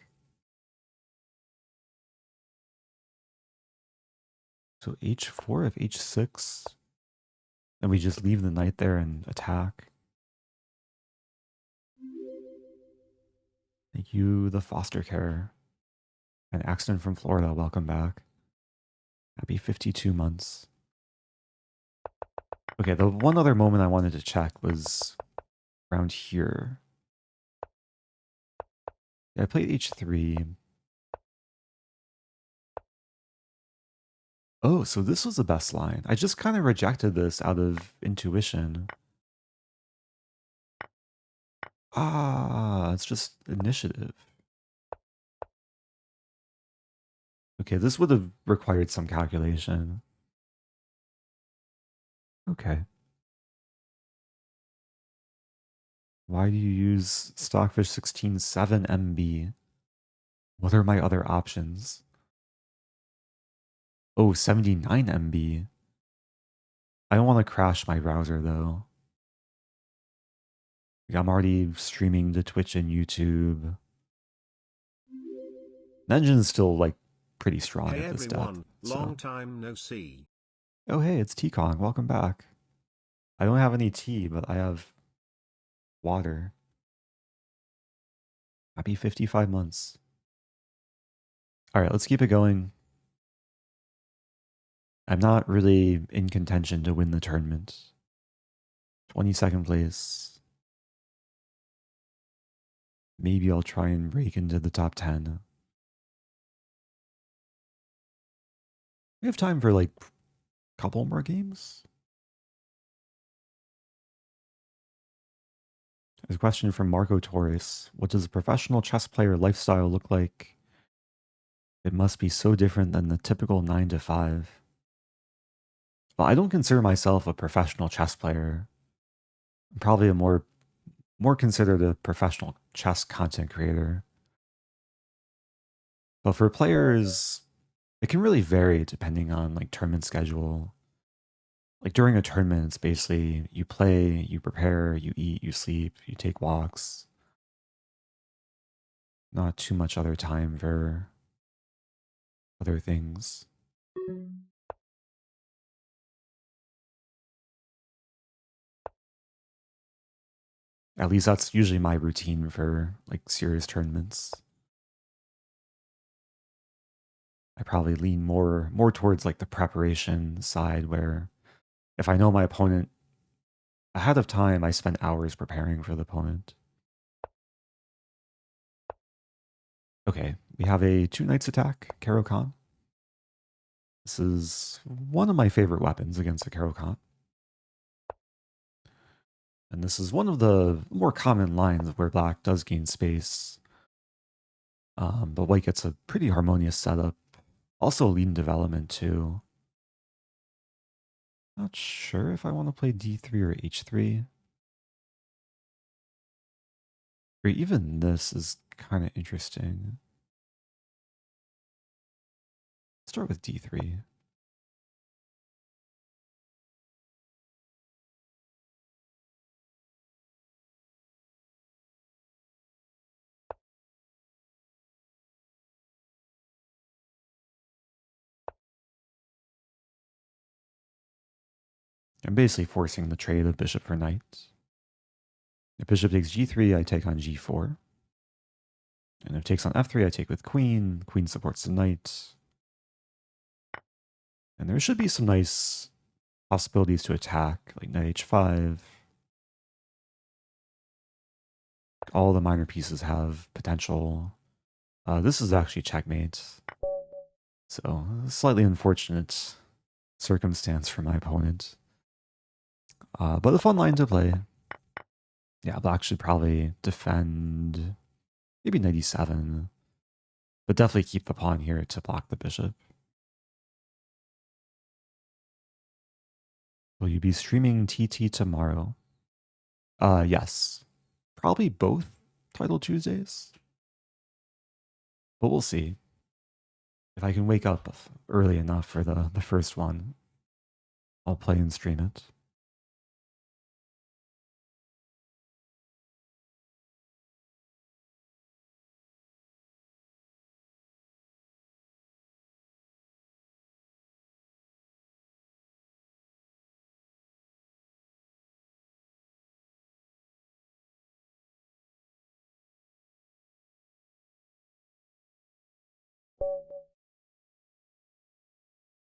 So h4 if h6. And we just leave the knight there and attack. Thank you, the foster care. And Axton from Florida, welcome back. Happy 52 months. Okay, the one other moment I wanted to check was around here. Yeah, I played h3. Oh, so this was the best line. I just kind of rejected this out of intuition. Ah, it's just initiative. Okay, this would have required some calculation. Okay. Why do you use Stockfish 16.7 MB? What are my other options? Oh, 79 MB. I don't want to crash my browser though. I'm already streaming to Twitch and YouTube. The engine's still like pretty strong Hey at this everyone, depth. long time no see. Oh hey, it's T-Kong, welcome back. I don't have any tea, but I have water. Happy 55 months. Alright, let's keep it going. I'm not really in contention to win the tournament. 22nd place. Maybe I'll try and break into the top 10. We have time for like a couple more games. There's a question from Marco Torres. What does a professional chess player lifestyle look like? It must be so different than the typical 9 to 5. But I don't consider myself a professional chess player. I'm probably a more considered a professional chess content creator. But for players, it can really vary depending on like tournament schedule. Like during a tournament, it's basically you play, you prepare, you eat, you sleep, you take walks. Not too much other time for other things. At least that's usually my routine for like serious tournaments. I probably lean more towards like the preparation side, where if I know my opponent ahead of time, I spend hours preparing for the opponent. Okay, we have a 2 knights attack, Caro-Kann. This is one of my favorite weapons against the Caro-Kann. And this is one of the more common lines where black does gain space. But white gets a pretty harmonious setup. Also lead development too. Not sure if I want to play d3 or h3. Or even this is kind of interesting. Start with d3. I'm basically forcing the trade of bishop for knight. If bishop takes g3, I take on g4. And if it takes on f3, I take with queen. Queen supports the knight. And there should be some nice possibilities to attack, like knight h5. All the minor pieces have potential. This is actually checkmate. So, a slightly unfortunate circumstance for my opponent. But a fun line to play. Yeah, black should probably defend maybe knight e7. But definitely keep the pawn here to block the bishop. Will you be streaming TT tomorrow? Yes. Probably both Title Tuesdays. But we'll see. If I can wake up early enough for the first one, I'll play and stream it.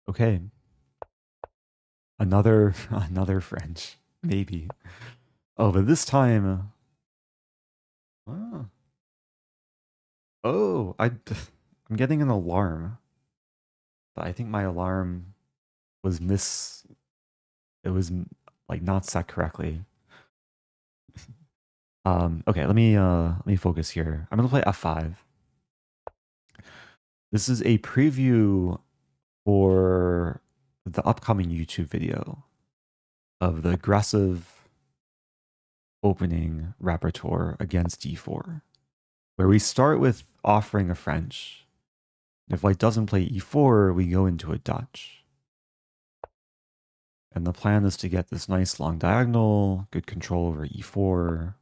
Okay. Another French. Maybe. Oh, but this time... Oh, I'm getting an alarm. But I think my alarm was it was like not set correctly. Okay, let me focus here. I'm gonna play f5. This is a preview for the upcoming YouTube video of the aggressive opening repertoire against d4, where we start with offering a French. If white doesn't play e4, we go into a Dutch. And the plan is to get this nice long diagonal, good control over e4.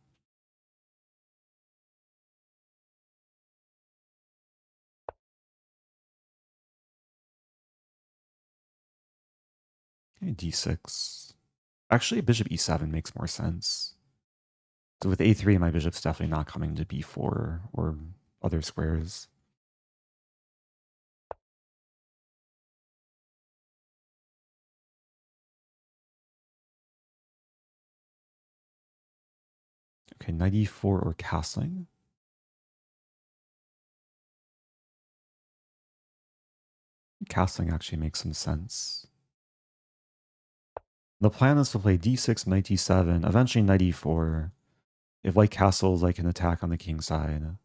Okay, d6. Actually, bishop e7 makes more sense. So with a3, my bishop's definitely not coming to b4 or other squares. Okay, knight e4 or castling. Castling actually makes some sense. The plan is to play d6, knight d7, eventually knight e4. If white castles, I can attack on the king side.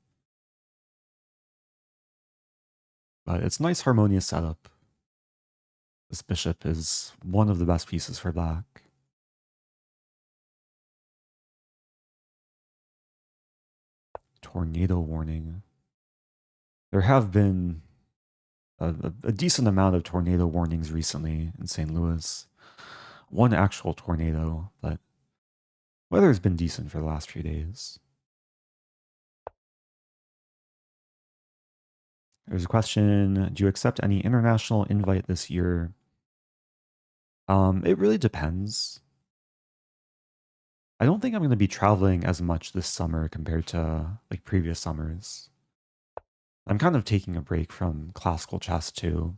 But it's a nice harmonious setup. This bishop is one of the best pieces for black. Tornado warning. There have been a decent amount of tornado warnings recently in St. Louis. One actual tornado, but weather's been decent for the last few days. There's a question, do you accept any international invite this year? It really depends. I don't think I'm going to be traveling as much this summer compared to like previous summers. I'm kind of taking a break from classical chess too.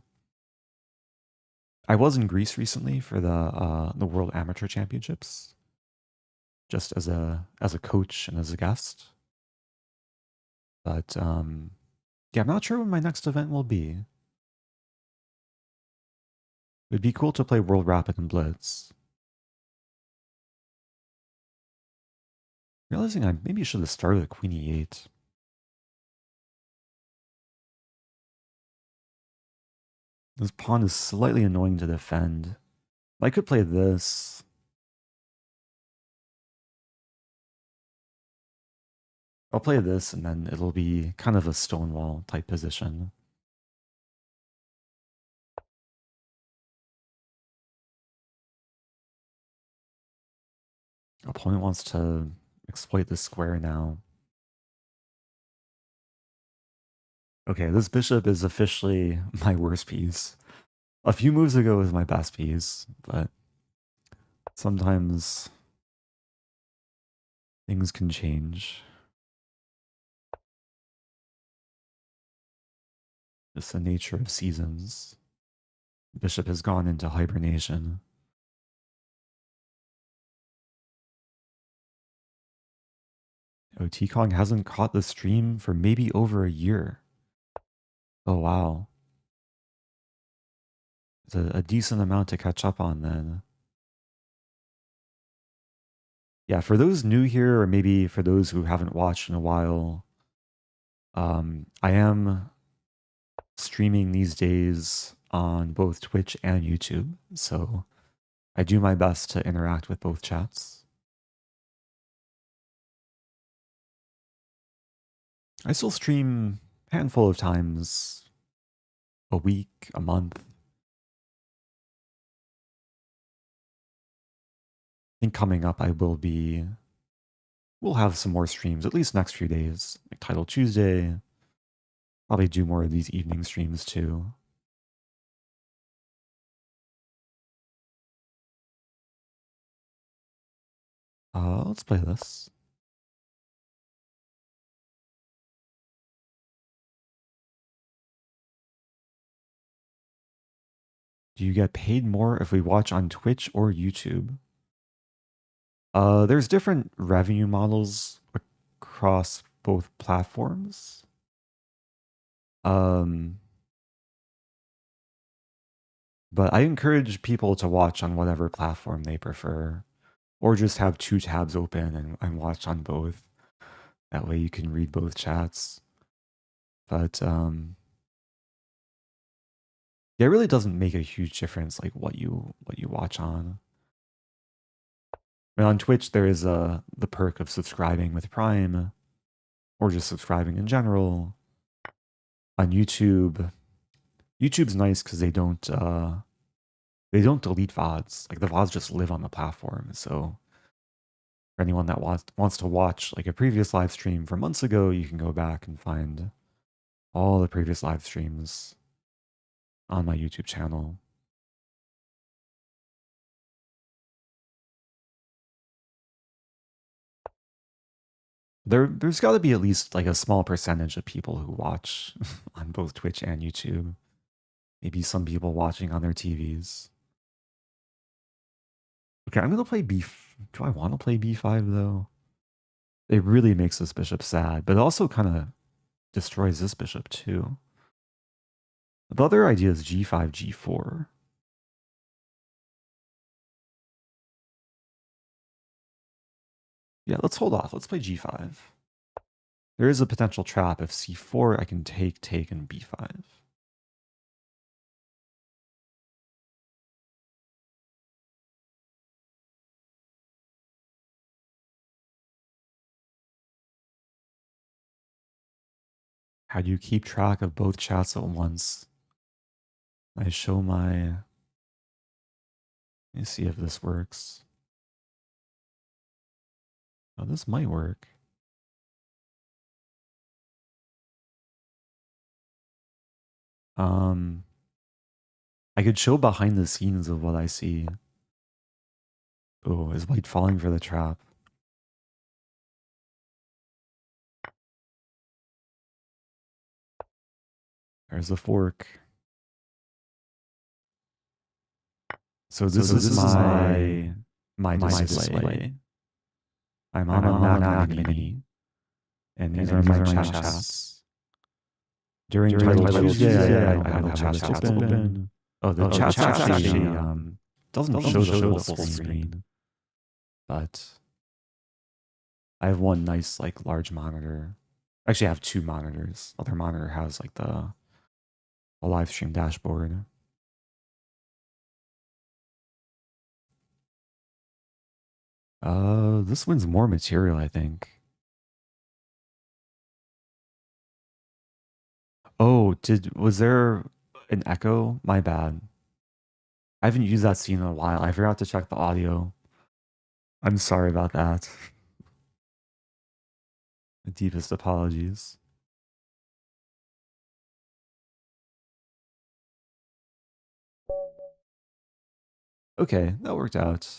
I was in Greece recently for the World Amateur Championships, just as a coach and as a guest. But yeah, I'm not sure when my next event will be. It'd be cool to play World Rapid and Blitz. Realizing I maybe should have started at Queen E8. This pawn is slightly annoying to defend. I could play this. I'll play this and then it'll be kind of a stonewall type position. Opponent wants to exploit this square now. Okay, this bishop is officially my worst piece. A few moves ago was my best piece, but sometimes things can change. Just the nature of seasons. Bishop has gone into hibernation. Oh, T-Kong hasn't caught the stream for maybe over a year. Oh, wow. It's a decent amount to catch up on then. Yeah, for those new here, or maybe for those who haven't watched in a while, I am streaming these days on both Twitch and YouTube, so I do my best to interact with both chats. I still stream a handful of times a week, a month. I think coming up we'll have some more streams, at least next few days, like Title Tuesday. Probably do more of these evening streams too. Let's play this. Do you get paid more if we watch on Twitch or YouTube? There's different revenue models across both platforms. But I encourage people to watch on whatever platform they prefer, or just have two tabs open and watch on both. That way you can read both chats. But yeah, it really doesn't make a huge difference like what you watch on. I mean, on Twitch there is the perk of subscribing with Prime, or just subscribing in general. On YouTube, YouTube's nice because they don't delete VODs. Like the VODs just live on the platform. So for anyone that wants to watch like a previous live stream from months ago, you can go back and find all the previous live streams on my YouTube channel. There's got to be at least like a small percentage of people who watch on both Twitch and YouTube. Maybe some people watching on their TVs. Okay, I'm going to play Do I want to play B5 though? It really makes this bishop sad, but it also kind of destroys this bishop too. The other idea is G5, G4. Yeah, let's hold off. Let's play G5. There is a potential trap. If C4, I can take, and B5. How do you keep track of both chats at once? I show my... Let me see if this works. Oh, this might work. I could show behind the scenes of what I see. Oh, is White falling for the trap? There's a fork. So this is my display. I'm on a Mac Mini, and these are my chats. During Title Tuesday, I don't have the chats open. Oh, the chat actually doesn't show the full screen, but I have one nice like large monitor. Actually, I have two monitors. Other monitor has like a live stream dashboard. This one's more material, I think. Oh, was there an echo? My bad. I haven't used that scene in a while. I forgot to check the audio. I'm sorry about that. The deepest apologies. Okay, that worked out.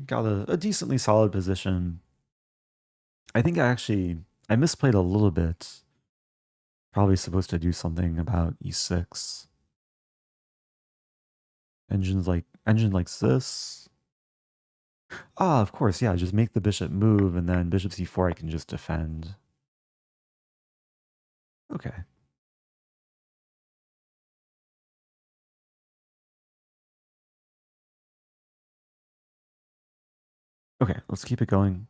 Got a decently solid position. I think I misplayed a little bit. Probably supposed to do something about e6. Engine likes this. Ah, of course, yeah, just make the bishop move, and then bishop c4 I can just defend. Okay. Okay, let's keep it going.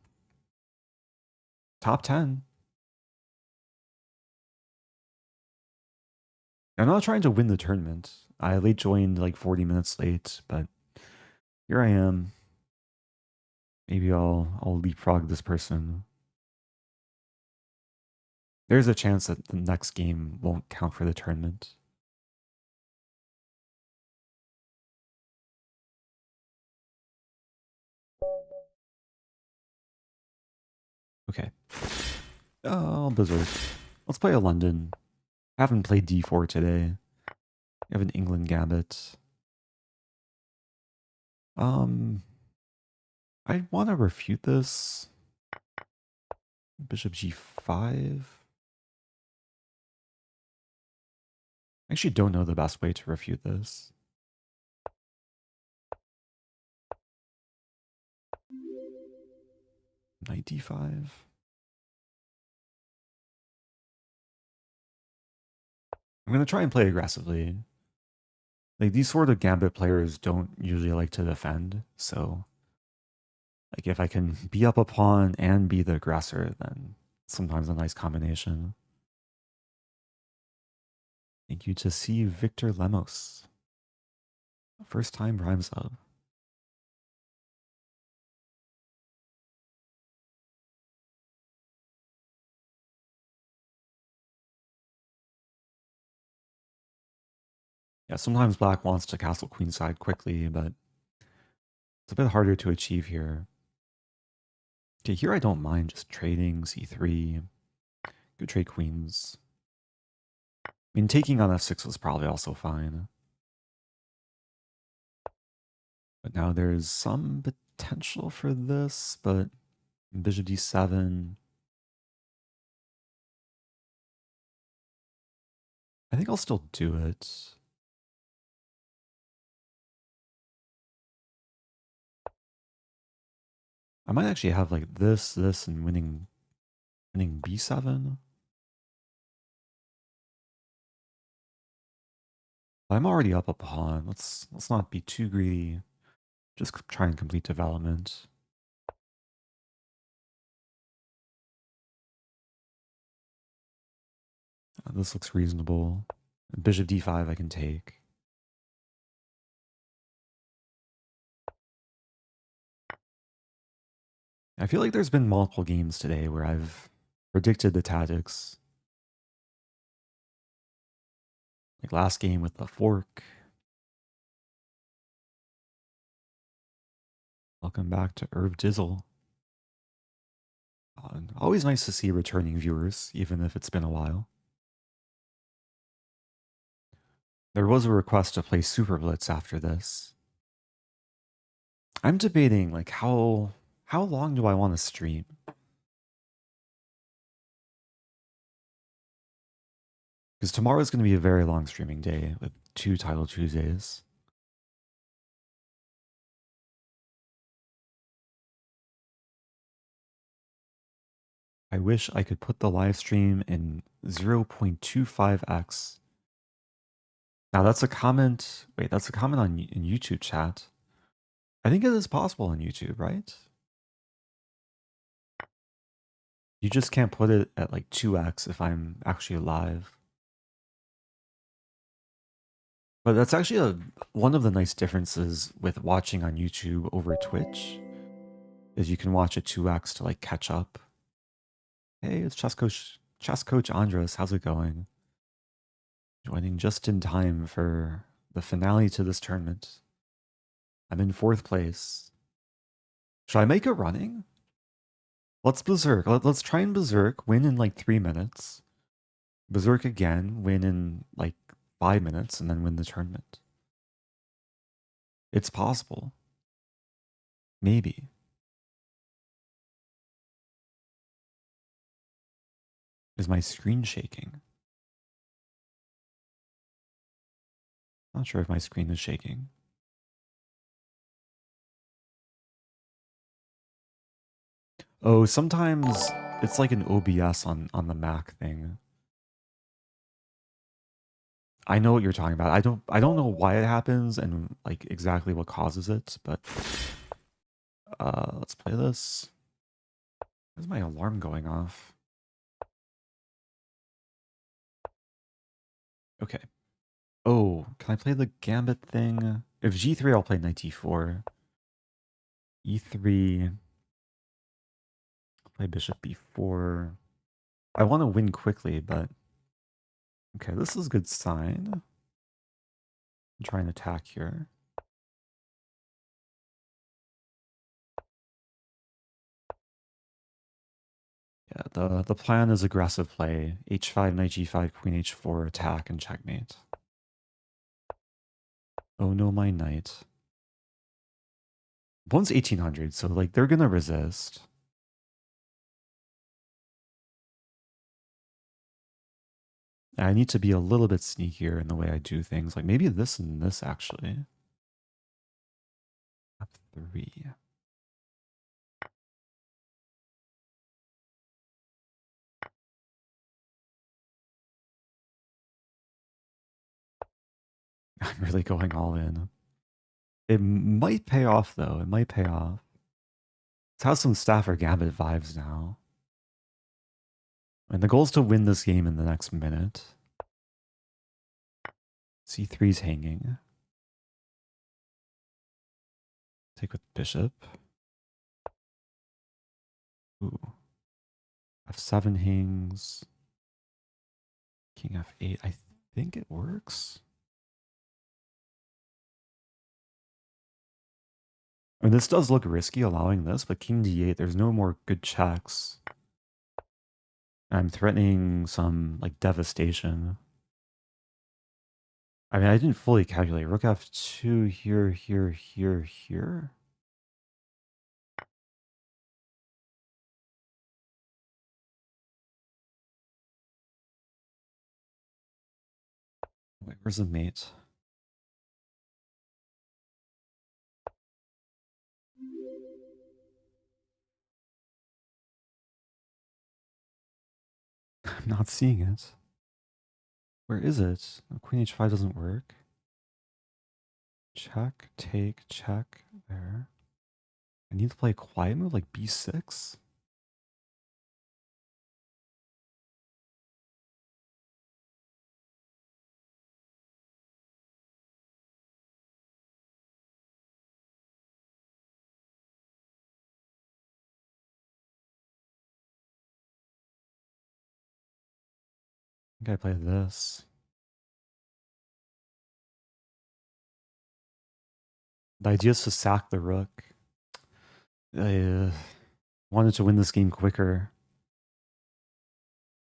Top 10. I'm not trying to win the tournament. I late joined like 40 minutes late, but here I am. Maybe I'll leapfrog this person. There's a chance that the next game won't count for the tournament. Okay. Oh, Berserk. Let's play a London. I haven't played d4 today. I have an Englund Gambit. I want to refute this. Bishop g5. I actually don't know the best way to refute this. Knight d5. I'm going to try and play aggressively. Like, these sort of Gambit players don't usually like to defend, so like if I can be up a pawn and be the aggressor, then sometimes a nice combination. Thank you to C. Victor Lemos. First time Prime sub. Yeah, sometimes black wants to castle queenside quickly, but it's a bit harder to achieve here. Okay, here I don't mind just trading c3. Go trade queens. I mean, taking on f6 was probably also fine. But now there's some potential for this, but bishop d7. I think I'll still do it. I might actually have like this, and winning b7. I'm already up a pawn. Let's not be too greedy. Just try and complete development. This looks reasonable. Bishop d5 I can take. I feel like there's been multiple games today where I've predicted the tactics. Like last game with the fork. Welcome back to Irv Dizzle. Always nice to see returning viewers, even if it's been a while. There was a request to play Super Blitz after this. I'm debating like how long do I want to stream? Because tomorrow's going to be a very long streaming day with 2 Title Tuesdays. I wish I could put the live stream in 0.25x. Now that's a comment. Wait, that's a comment on in YouTube chat. I think it is possible on YouTube, right? You just can't put it at like 2x if I'm actually live. But that's actually one of the nice differences with watching on YouTube over Twitch is you can watch at 2x to like catch up. Hey, it's Chess Coach Andres. How's it going? Joining just in time for the finale to this tournament. I'm in 4th place. Should I make it running? Let's Berserk. Let's try and Berserk. Win in like 3 minutes. Berserk again. Win in like 5 minutes. And then win the tournament. It's possible. Maybe. Is my screen shaking? Not sure if my screen is shaking. Oh, sometimes it's like an OBS on the Mac thing. I know what you're talking about. I don't know why it happens and like exactly what causes it, but let's play this. Where's my alarm going off? Okay. Oh, can I play the Gambit thing? If G3, I'll play knight d4. E3. I'll play bishop b4. I want to win quickly, but okay, this is a good sign. I'm trying to attack here. Yeah, the plan is aggressive play. H5, knight g5, queen h4, attack, and checkmate. Oh no, my knight. One's 1800, so like they're gonna resist. I need to be a little bit sneakier in the way I do things. Like maybe this and this actually. F3. I'm really going all in. It might pay off though. It might pay off. It has some Stafford Gambit vibes now. And the goal is to win this game in the next minute. C3's hanging. Take with bishop. Ooh. F7 hangs. King F8. I think it works. I mean, this does look risky allowing this, but King D8, there's no more good checks. I'm threatening some like devastation. I mean, I didn't fully calculate. Rook F2 here, here, here, here. Wait, where's the mate? I'm not seeing it. Where is it? Queen H5 doesn't work. Check, take, check, there. I need to play a quiet move like B6. think I play this. The idea is to sack the rook. I wanted to win this game quicker.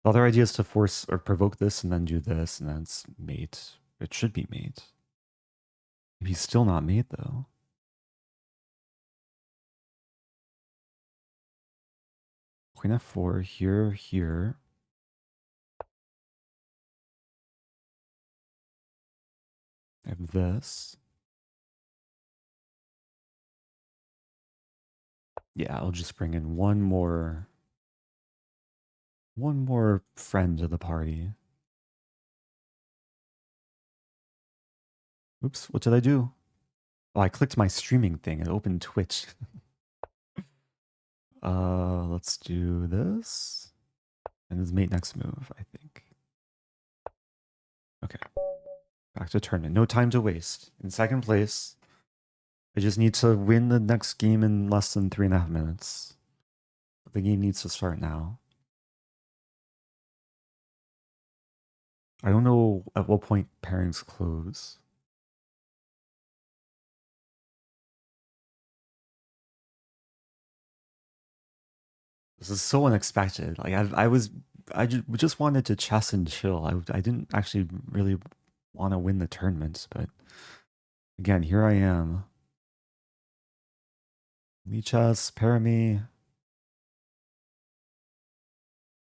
The other idea is to force or provoke this and then do this, and then it's mate. It should be mate. He's still not mate though. Queen f4, here, here. I have this. Yeah, I'll just bring in one more friend to the party. Oops, what did I do? Oh, I clicked my streaming thing and opened Twitch. Let's do this. And his mate next move, I think. Okay. Back to tournament. No time to waste. In second place. I just need to win the next game in less than 3.5 minutes. The game needs to start now. I don't know at what point pairings close. This is so unexpected. Like I just wanted to chess and chill. I didn't actually really want to win the tournament, but again, here I am. Chess, pair me.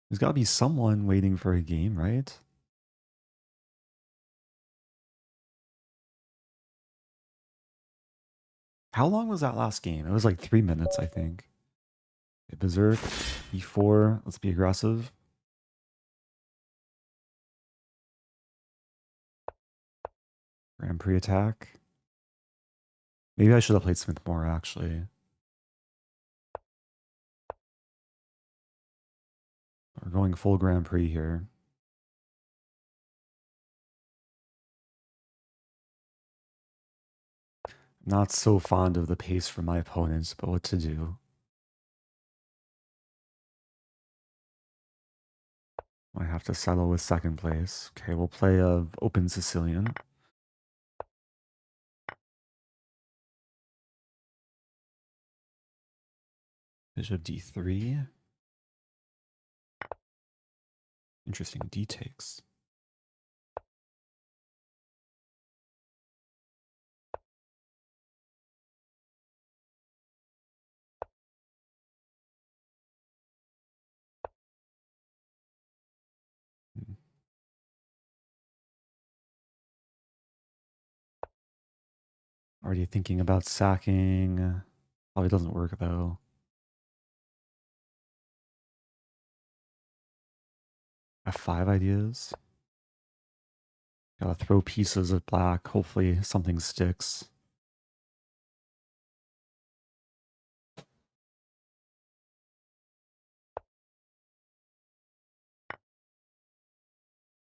There's got to be someone waiting for a game, right? How long was that last game? It was like 3 minutes, I think. Berserk, e4. Let's be aggressive. Grand Prix attack. Maybe I should have played Smith more, actually. We're going full Grand Prix here. Not so fond of the pace from my opponents, but what to do? I have to settle with second place. Okay, we'll play a open Sicilian. Bishop d3. Interesting, d takes. Already thinking about sacking. Probably doesn't work though. F5 ideas. Gotta throw pieces of black. Hopefully something sticks.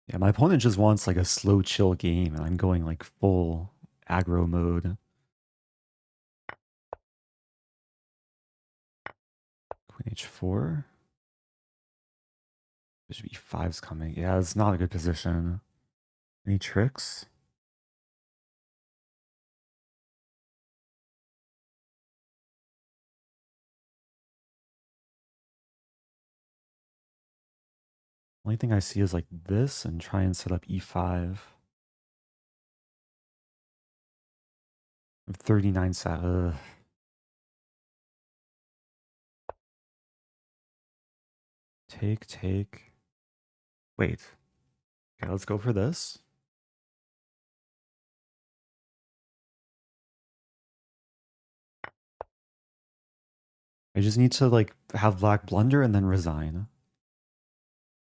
Yeah, my opponent just wants like a slow chill game and I'm going like full aggro mode. Queen h4. Bishop e5's coming. Yeah, it's not a good position. Any tricks? Only thing I see is like this and try and set up e5. 39 sat. Take. Wait. Okay, let's go for this. I just need to like have black blunder and then resign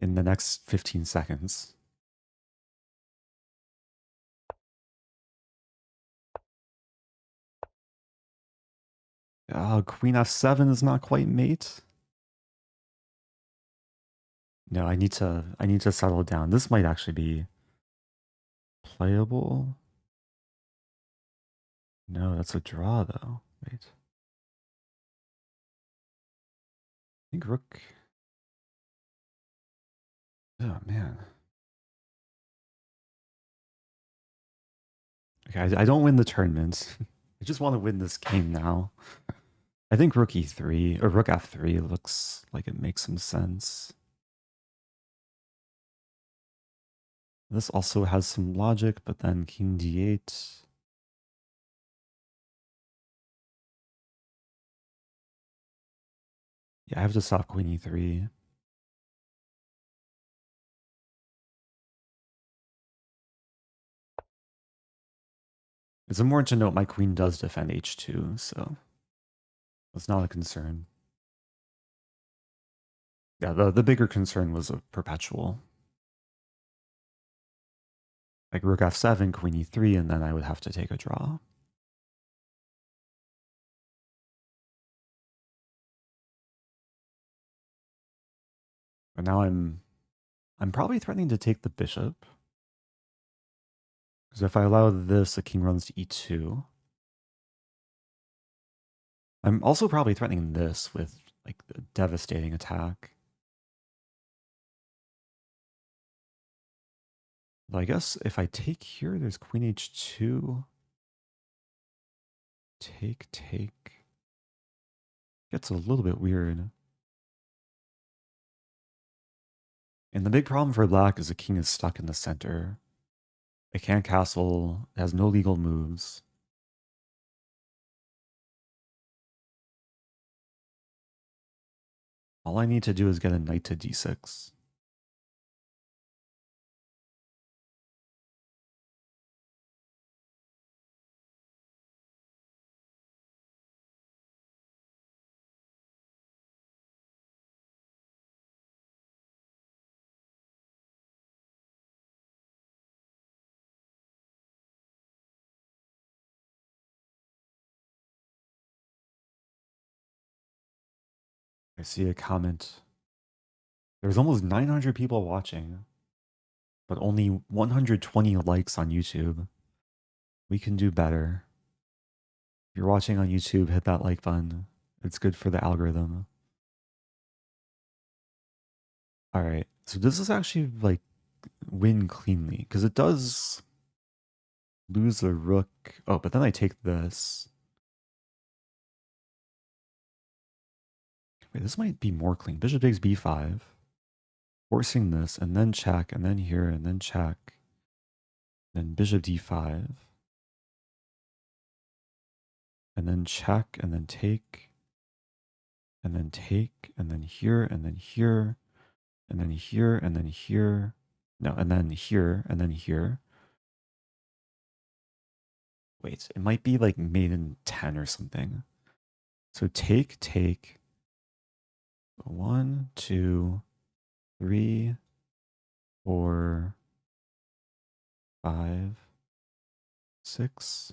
in the next 15 seconds. Queen f7 is not quite mate. No, I need to settle down. This might actually be playable. No, that's a draw though. Wait. I think rook. Oh man. Okay, I don't win the tournament. I just want to win this game now. I think rook e3 or rook f3 looks like it makes some sense. This also has some logic, but then king d8. Yeah, I have to stop queen e3. It's important to note my queen does defend h2, so that's not a concern. Yeah, the bigger concern was a perpetual. Like rook f7, queen e3, and then I would have to take a draw. But now I'm probably threatening to take the bishop. Because if I allow this, the king runs to e2. I'm also probably threatening this with like a devastating attack. But I guess if I take here, there's queen h2. Take. Gets a little bit weird. And the big problem for black is the king is stuck in the center. It can't castle, it has no legal moves. All I need to do is get a knight to d6. I see a comment. There's almost 900 people watching, but only 120 likes on YouTube. We can do better. If you're watching on YouTube, hit that like button. It's good for the algorithm. All right, so this is actually like win cleanly because it does lose a rook. Oh, but then I take this. Wait, this might be more clean. Bishop takes b5. Forcing this, and then check, and then here, and then check. Then bishop d5. And then check, and then take. And then take, and then here, and then here. And then here, and then here. No, and then here, and then here. Wait, it might be like made in 10 or something. So take. 1, 2, 3, 4, 5, 6.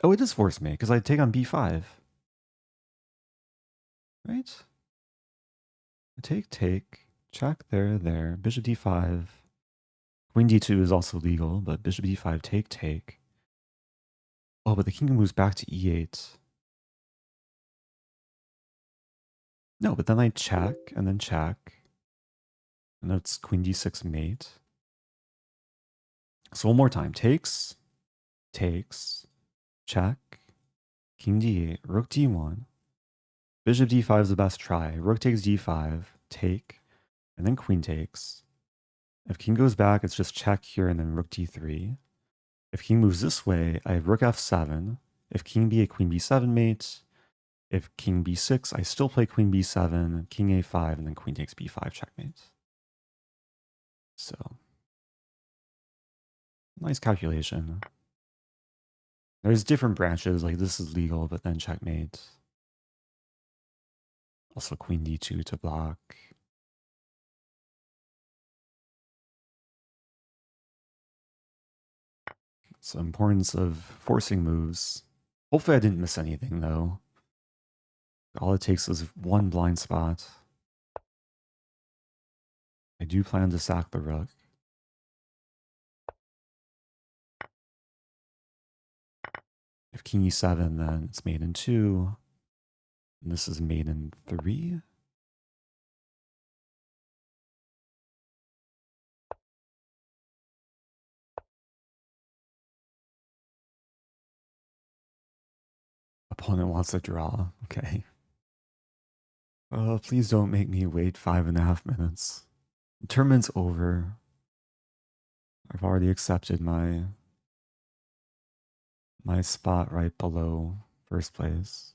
Oh, it does force me because I take on b5. Right? Take, check there. Bishop d5. Queen d2 is also legal, but bishop d5, take. Oh, but the king moves back to e8. No, but then I check, and then check. And that's queen d6 mate. So one more time. Takes, check, king d8, rook d1. Bishop d5 is the best try. Rook takes d5, take, and then queen takes. If king goes back, it's just check here and then rook d3. If king moves this way, I have rook f7. If king b8, queen b7 mate. If king b6, I still play queen b7, king a5, and then queen takes b5 checkmate. So, nice calculation. There's different branches, like this is legal, but then checkmate. Also queen d2 to block. So importance of forcing moves. Hopefully I didn't miss anything though. All it takes is one blind spot. I do plan to sack the rook. If king e7, then it's mate in 2. And this is mate in 3. Opponent wants a draw. Okay. Please don't make me wait 5.5 minutes. The tournament's over. I've already accepted my spot right below first place.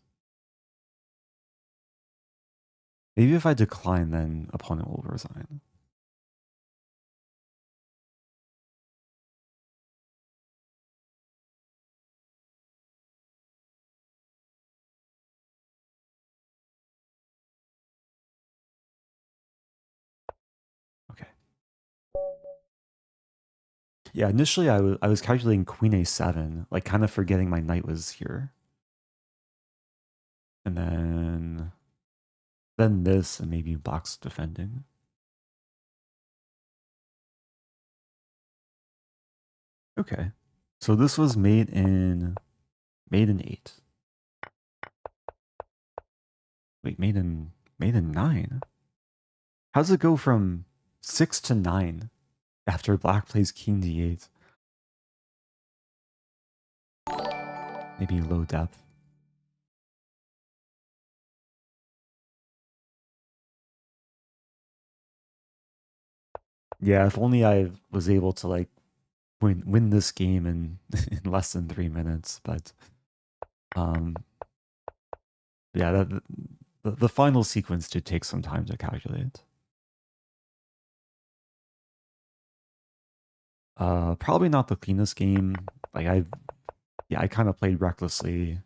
Maybe if I decline, then opponent will resign. Okay. Yeah, initially I was calculating queen a7, like kind of forgetting my knight was here. And then this, and maybe black's defending. Okay. So this was made in 8. Wait, made in 9. How does it go from 6 to 9 after black plays king d8? Maybe low depth. Yeah, if only I was able to like win this game in in less than 3 minutes, but yeah, the final sequence did take some time to calculate. Probably not the cleanest game. Like I kind of played recklessly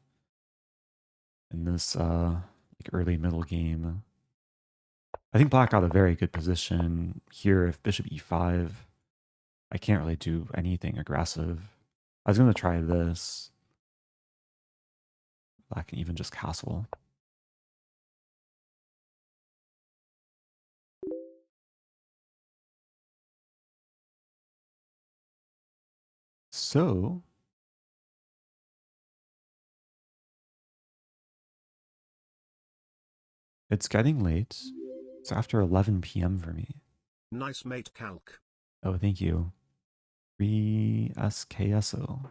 in this like early middle game. I think black got a very good position here. If bishop e5, I can't really do anything aggressive. I was going to try this. Black can even just castle. So it's getting late. It's after 11 p.m. for me. Nice mate, Calc. Oh, thank you. 3SKSO.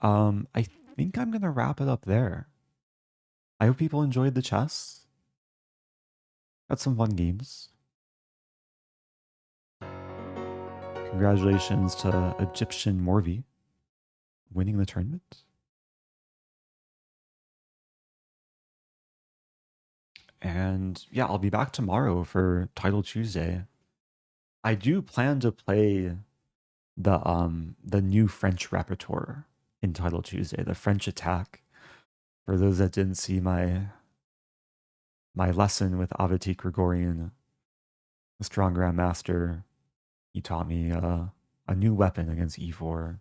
I think I'm gonna wrap it up there. I hope people enjoyed the chess. Got some fun games. Congratulations to Egyptian Morvi winning the tournament. And yeah, I'll be back tomorrow for Title Tuesday. I do plan to play the new French repertoire in Title Tuesday, the French attack. For those that didn't see my lesson with Avati Gregorian, the strong grandmaster, he taught me a new weapon against e4.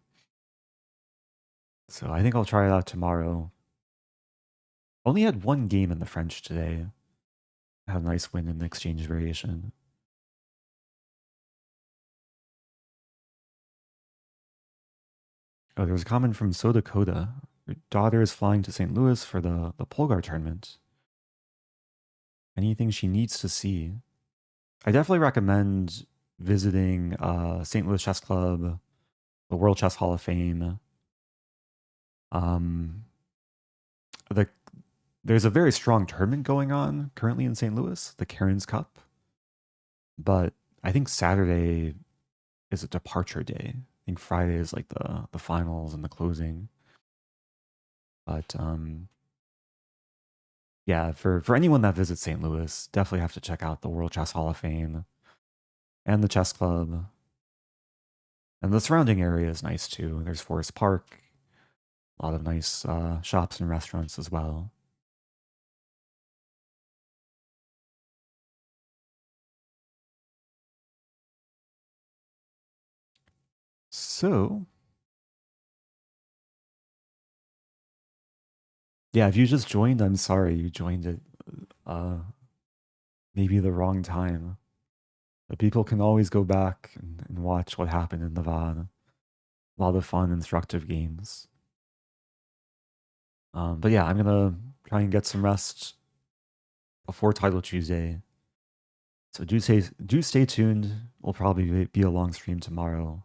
So I think I'll try it out tomorrow. Only had one game in the French today. I had a nice win in the exchange variation. Oh, there was a comment from Soda Coda. Your daughter is flying to St. Louis for the Polgar tournament. Anything she needs to see? I definitely recommend visiting St. Louis Chess Club, the World Chess Hall of Fame. There's a very strong tournament going on currently in St. Louis, the Cairns Cup. But I think Saturday is a departure day. I think Friday is like the finals and the closing. But yeah, for anyone that visits St. Louis, definitely have to check out the World Chess Hall of Fame and the Chess Club. And the surrounding area is nice too. There's Forest Park, a lot of nice shops and restaurants as well. So, yeah, if you just joined, I'm sorry you joined it maybe the wrong time. But people can always go back and watch what happened in the VOD. A lot of fun, instructive games. But yeah, I'm gonna try and get some rest before Title Tuesday. So do stay tuned. We'll probably be a long stream tomorrow.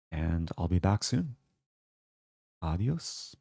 And I'll be back soon. Adios.